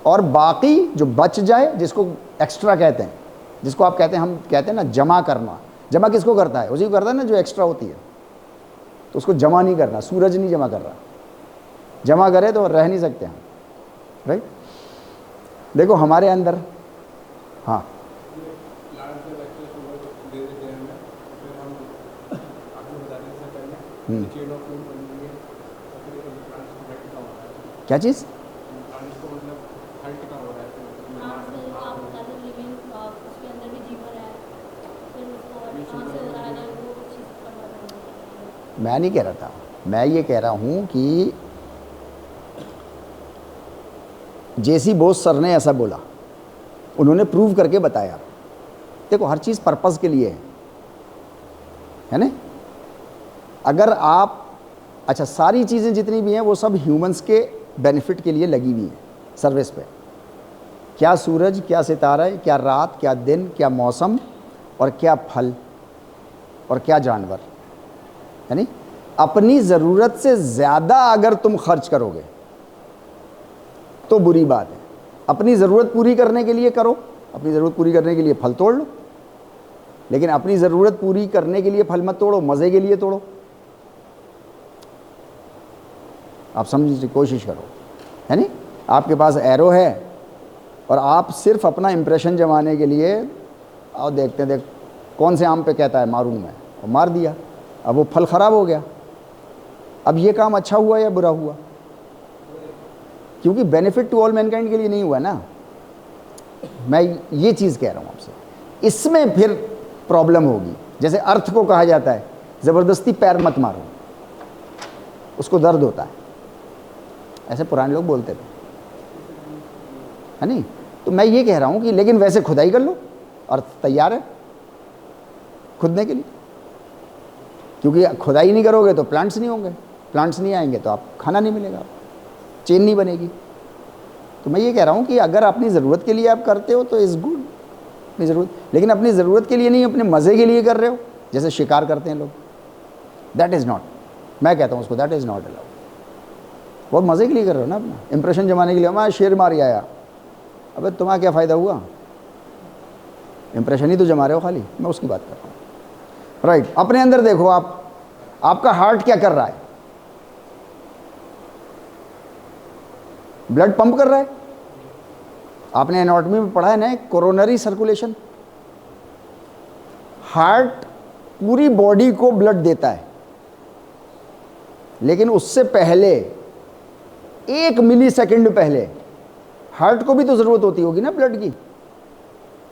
और बाकी जो बच जाए, जिसको एक्स्ट्रा कहते हैं, जिसको आप कहते हैं, हम कहते हैं ना जमा करना। जमा किसको करता है, उसी को करता है ना जो एक्स्ट्रा होती है, तो उसको जमा नहीं करना। सूरज नहीं जमा कर रहा, जमा करे तो रह नहीं सकते हम, राइट। देखो हमारे अंदर, हाँ, क्या चीज़, मैं नहीं कह रहा था, मैं ये कह रहा हूं कि जेसी बोस सर ने ऐसा बोला, उन्होंने प्रूव करके बताया। देखो हर चीज़ पर्पस के लिए है ना। अगर आप, अच्छा, सारी चीज़ें जितनी भी हैं वो सब ह्यूमंस के बेनिफिट के लिए लगी हुई हैं, सर्विस पे। क्या सूरज, क्या सितारा, क्या रात, क्या दिन, क्या मौसम, और क्या फल, और क्या जानवर, यानी अपनी ज़रूरत से ज़्यादा अगर तुम खर्च करोगे तो बुरी बात है। अपनी ज़रूरत पूरी करने के लिए करो, अपनी ज़रूरत पूरी करने के लिए फल तोड़ लो, लेकिन अपनी ज़रूरत पूरी करने के लिए फल मत तोड़ो, मज़े के लिए तोड़ो। आप समझने की कोशिश करो, है नहीं। आपके पास एरो है और आप सिर्फ अपना इंप्रेशन जमाने के लिए, और देखते हैं देख कौन से आम पे कहता है मारूं मैं, और मार दिया, अब वो फल ख़राब हो गया। अब ये काम अच्छा हुआ या बुरा हुआ, क्योंकि बेनिफिट टू ऑल मैनकाइंड के लिए नहीं हुआ ना। मैं ये चीज़ कह रहा हूँ आपसे, इसमें फिर प्रॉब्लम होगी। जैसे अर्थ को कहा जाता है ज़बरदस्ती पैर मत मारो, उसको दर्द होता है, ऐसे पुराने लोग बोलते थे, है नहीं। तो मैं ये कह रहा हूँ कि लेकिन वैसे खुदाई कर लो, अर्थ तैयार है खुदने के लिए, क्योंकि खुदाई नहीं करोगे तो प्लांट्स नहीं होंगे, प्लांट्स नहीं आएंगे तो आप खाना नहीं मिलेगा, चेन नहीं बनेगी। तो मैं ये कह रहा हूँ कि अगर अपनी ज़रूरत के लिए आप करते हो तो इज़ गुड, अपनी ज़रूरत, लेकिन अपनी ज़रूरत के लिए नहीं, अपने मज़े के लिए कर रहे हो, जैसे शिकार करते हैं लोग, दैट इज़ नॉट, मैं कहता हूँ उसको दैट इज़ नॉट अलाउड। बहुत मज़े के लिए कर रहे हो ना, अपना इंप्रेशन जमाने के लिए, मैं शेर मार आया, अबे तुम्हारा क्या फ़ायदा हुआ, इंप्रेशन ही तो जमा रहे हो खाली, मैं उसकी बात कर रहा हूँ। राइट, अपने अंदर देखो आप, आपका हार्ट क्या कर रहा है, ब्लड पंप कर रहा है। आपने एनाटॉमी में पढ़ा है ना, कोरोनरी सर्कुलेशन, हार्ट पूरी बॉडी को ब्लड देता है, लेकिन उससे पहले 1 मिली सेकेंड पहले हार्ट को भी तो ज़रूरत होती होगी ना ब्लड की।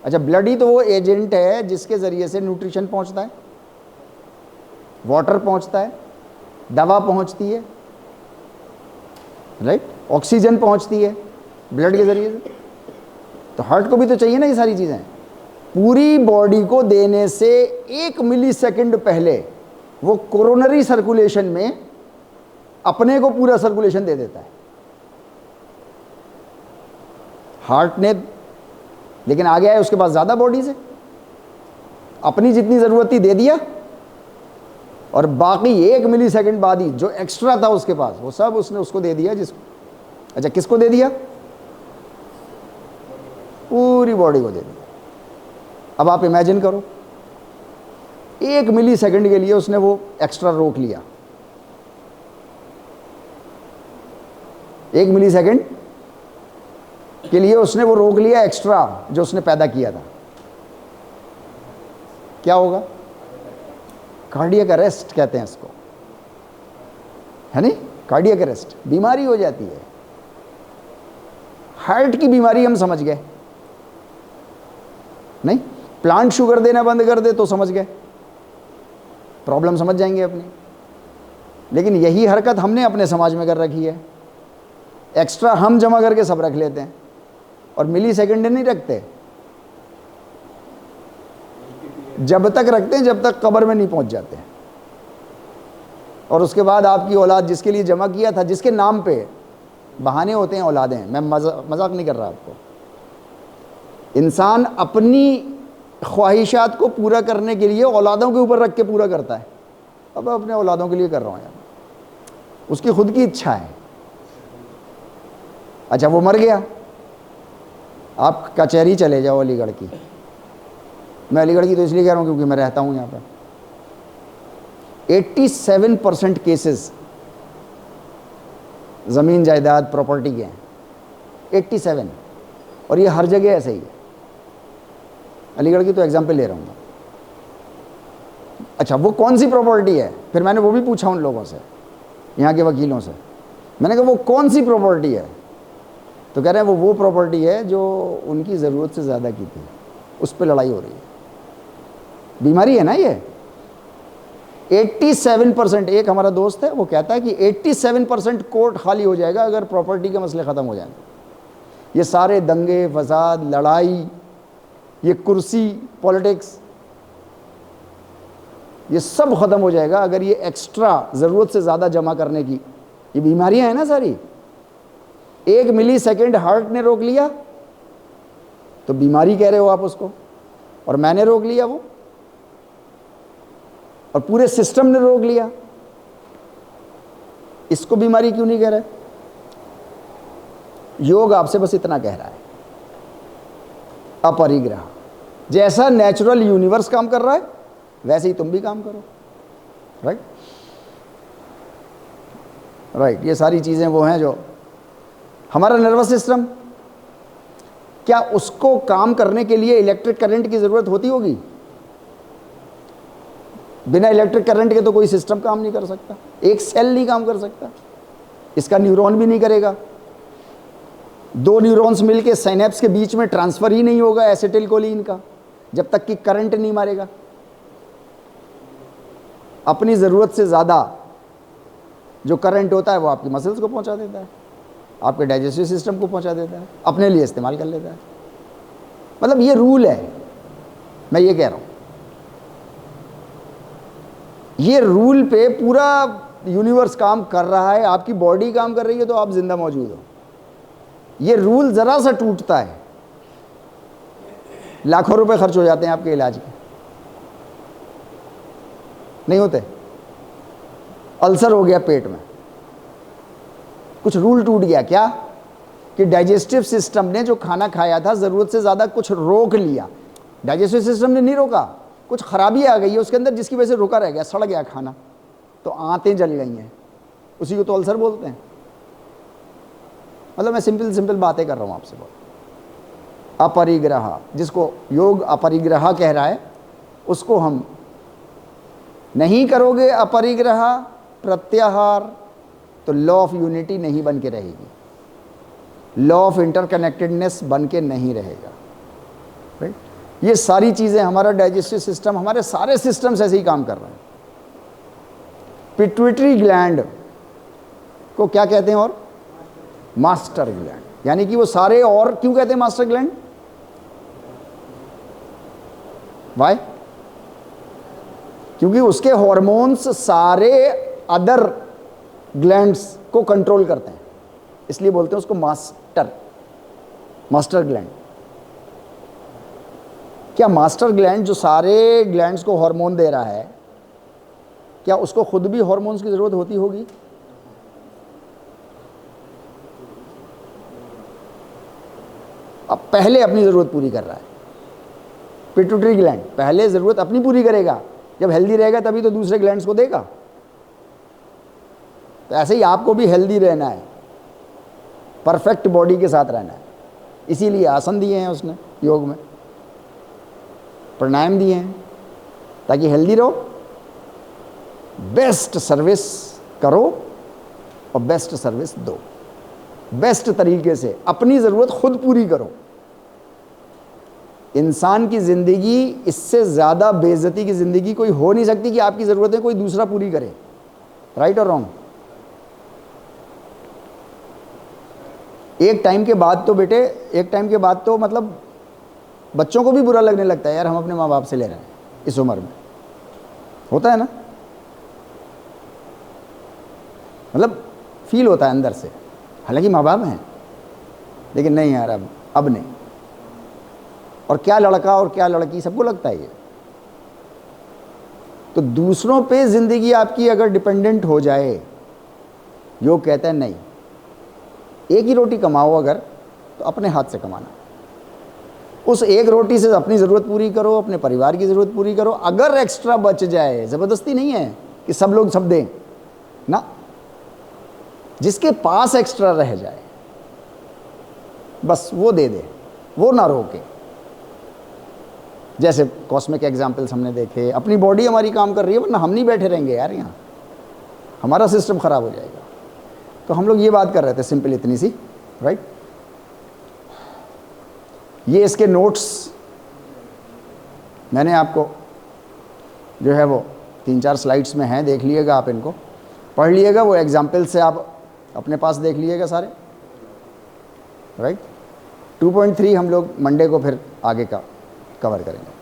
अच्छा, ब्लड ही तो वो एजेंट है जिसके ज़रिए से न्यूट्रिशन पहुंचता है, वाटर पहुंचता है, दवा पहुंचती है, राइट, ऑक्सीजन पहुंचती है ब्लड के ज़रिए से। तो हार्ट को भी तो चाहिए ना ये सारी चीज़ें। पूरी बॉडी को देने से 1 मिली सेकेंड पहले वो कोरोनरी सर्कुलेशन में अपने को पूरा सर्कुलेशन दे देता है हार्ट ने, लेकिन आ गया है उसके पास ज़्यादा बॉडी से, अपनी जितनी ज़रूरत थी दे दिया, और बाकी 1 मिली सेकेंड बाद ही जो एक्स्ट्रा था उसके पास वो सब उसने उसको दे दिया, जिसको, अच्छा किसको दे दिया, पूरी बॉडी को दे दिया। अब आप इमेजिन करो, 1 मिली सेकेंड के लिए उसने वो एक्स्ट्रा रोक लिया, 1 मिली सेकेंड के लिए उसने वो रोक लिया एक्स्ट्रा जो उसने पैदा किया था, क्या होगा, कार्डियक अरेस्ट कहते हैं इसको, है नहीं, कार्डियक अरेस्ट, बीमारी हो जाती है। हार्ट की बीमारी हम समझ गए नहीं, प्लांट शुगर देना बंद कर दे तो समझ गए, प्रॉब्लम समझ जाएंगे अपनी। लेकिन यही हरकत हमने अपने समाज में कर रखी है, एक्स्ट्रा हम जमा करके सब रख लेते हैं और मिली सेकेंड नहीं रखते, जब तक रखते हैं जब तक कब्र में नहीं पहुंच जाते हैं। और उसके बाद आपकी औलाद जिसके लिए जमा किया था, जिसके नाम पे बहाने होते हैं औलादें, मैं मजाक नहीं कर रहा आपको, इंसान अपनी ख्वाहिशात को पूरा करने के लिए औलादों के ऊपर रख के पूरा करता है। अब मैं अपने औलादों के लिए कर रहा हूँ यार, उसकी खुद की इच्छा है। अच्छा वो मर गया, आप कचहरी चले जाओ अलीगढ़ की, मैं अलीगढ़ की तो इसलिए कह रहा हूँ क्योंकि मैं रहता हूँ यहाँ पर, 87% केसेस ज़मीन जायदाद प्रॉपर्टी के हैं, 87, और ये हर जगह ऐसे ही है। अलीगढ़ की तो एग्जाम्पल ले रहा हूँ। अच्छा वो कौन सी प्रॉपर्टी है, फिर मैंने वो भी पूछा उन लोगों से, यहाँ के वकीलों से, मैंने कहा वो कौन सी प्रॉपर्टी है, तो कह रहे हैं वो प्रॉपर्टी है जो उनकी ज़रूरत से ज़्यादा की थी, उस पर लड़ाई हो रही है। बीमारी है ना ये। 87%, एक हमारा दोस्त है वो कहता है कि 87% कोर्ट खाली हो जाएगा अगर प्रॉपर्टी के मसले ख़त्म हो जाएंगे। ये सारे दंगे फसाद लड़ाई, ये कुर्सी पॉलिटिक्स, ये सब ख़त्म हो जाएगा अगर ये एक्स्ट्रा ज़रूरत से ज़्यादा जमा करने की, ये बीमारियां हैं ना सारी। 1 मिली सेकेंड हार्ट ने रोक लिया तो बीमारी कह रहे हो आप उसको, और मैंने रोक लिया वो, और पूरे सिस्टम ने रोक लिया, इसको बीमारी क्यों नहीं कह रहे। योग आपसे बस इतना कह रहा है, अपरिग्रह, जैसा नेचुरल यूनिवर्स काम कर रहा है वैसे ही तुम भी काम करो। राइट राइट, ये सारी चीज़ें वो हैं जो हमारा नर्वस सिस्टम, क्या उसको काम करने के लिए इलेक्ट्रिक करंट की ज़रूरत होती होगी? बिना इलेक्ट्रिक करंट के तो कोई सिस्टम काम नहीं कर सकता, एक सेल नहीं काम कर सकता, इसका न्यूरॉन भी नहीं करेगा, 2 न्यूरॉन्स मिलके साइनेप्स के बीच में ट्रांसफ़र ही नहीं होगा एसिटिलकोलिन का जब तक कि करंट नहीं मारेगा। अपनी ज़रूरत से ज़्यादा जो करंट होता है वो आपकी मसल्स को पहुंचा देता है, आपके डाइजेस्टिव सिस्टम को पहुंचा देता है, अपने लिए इस्तेमाल कर लेता है। मतलब ये रूल है, मैं ये कह रहा हूँ, ये रूल पे पूरा यूनिवर्स काम कर रहा है, आपकी बॉडी काम कर रही है तो आप जिंदा मौजूद हो। ये रूल ज़रा सा टूटता है लाखों रुपए खर्च हो जाते हैं आपके इलाज के, नहीं होते? अल्सर हो गया पेट में, कुछ रूल टूट गया क्या कि डाइजेस्टिव सिस्टम ने जो खाना खाया था ज़रूरत से ज़्यादा कुछ रोक लिया। डाइजेस्टिव सिस्टम ने नहीं रोका, कुछ खराबी आ गई है उसके अंदर जिसकी वजह से रुका रह गया, सड़ गया खाना, तो आंतें जल गई हैं, उसी को तो अल्सर बोलते हैं। मतलब मैं सिंपल बातें कर रहा हूँ आपसे। बहुत अपरिग्रह, जिसको योग अपरिग्रह कह रहा है, उसको हम नहीं करोगे अपरिग्रह प्रत्याहार, तो लॉ ऑफ यूनिटी नहीं बन के रहेगी, लॉ ऑफ इंटरकनेक्टेडनेस बन के नहीं रहेगा। राइट? ये सारी चीज़ें, हमारा डाइजेस्टिव सिस्टम, हमारे सारे सिस्टम्स ऐसे ही काम कर रहे हैं। पिट्यूटरी ग्लैंड को क्या कहते हैं? और मास्टर ग्लैंड, यानी कि वो सारे, और क्यों कहते हैं मास्टर ग्लैंड? वाई? क्योंकि उसके हॉर्मोन्स सारे अदर ग्लैंड्स को कंट्रोल करते हैं, इसलिए बोलते हैं उसको मास्टर ग्लैंड। क्या मास्टर ग्लैंड जो सारे ग्लैंड्स को हार्मोन दे रहा है, क्या उसको खुद भी हार्मोन्स की जरूरत होती होगी? अब पहले अपनी जरूरत पूरी कर रहा है पिट्यूटरी ग्लैंड, पहले जरूरत अपनी पूरी करेगा, जब हेल्दी रहेगा तभी तो दूसरे ग्लैंड्स को देगा। तो ऐसे ही आपको भी हेल्दी रहना है, परफेक्ट बॉडी के साथ रहना है, इसीलिए आसन दिए हैं उसने योग में, प्राणायाम दिए हैं, ताकि हेल्दी रहो, बेस्ट सर्विस करो और बेस्ट सर्विस दो, बेस्ट तरीके से अपनी ज़रूरत खुद पूरी करो। इंसान की ज़िंदगी, इससे ज़्यादा बेइज्जती की ज़िंदगी कोई हो नहीं सकती कि आपकी ज़रूरतें कोई दूसरा पूरी करे। राइट और रॉन्ग? एक टाइम के बाद तो बेटे, एक टाइम के बाद तो मतलब बच्चों को भी बुरा लगने लगता है, यार हम अपने माँ बाप से ले रहे हैं इस उम्र में, होता है ना? मतलब फील होता है अंदर से, हालांकि माँ बाप हैं, लेकिन नहीं यार अब नहीं। और क्या लड़का और क्या लड़की, सबको लगता है ये। तो दूसरों पे ज़िंदगी आपकी अगर डिपेंडेंट हो जाए, योग कहता है नहीं, एक ही रोटी कमाओ अगर, तो अपने हाथ से कमाना, उस एक रोटी से अपनी ज़रूरत पूरी करो, अपने परिवार की ज़रूरत पूरी करो। अगर एक्स्ट्रा बच जाए, ज़बरदस्ती नहीं है कि सब लोग सब दें ना, जिसके पास एक्स्ट्रा रह जाए बस वो दे दे, वो ना रोके। जैसे कॉस्मिक एग्जाम्पल्स हमने देखे, अपनी बॉडी हमारी काम कर रही है, वरना हम नहीं बैठे रहेंगे यार यहाँ, हमारा सिस्टम ख़राब हो जाएगा। तो हम लोग ये बात कर रहे थे सिंपल इतनी सी, राइट? ये इसके नोट्स मैंने आपको जो है वो 3-4 स्लाइड्स में हैं, देख लीजिएगा, आप इनको पढ़ लीजिएगा, वो एग्जाम्पल से आप अपने पास देख लीजिएगा सारे, राइट? 2.3 हम लोग मंडे को फिर आगे का कवर करेंगे।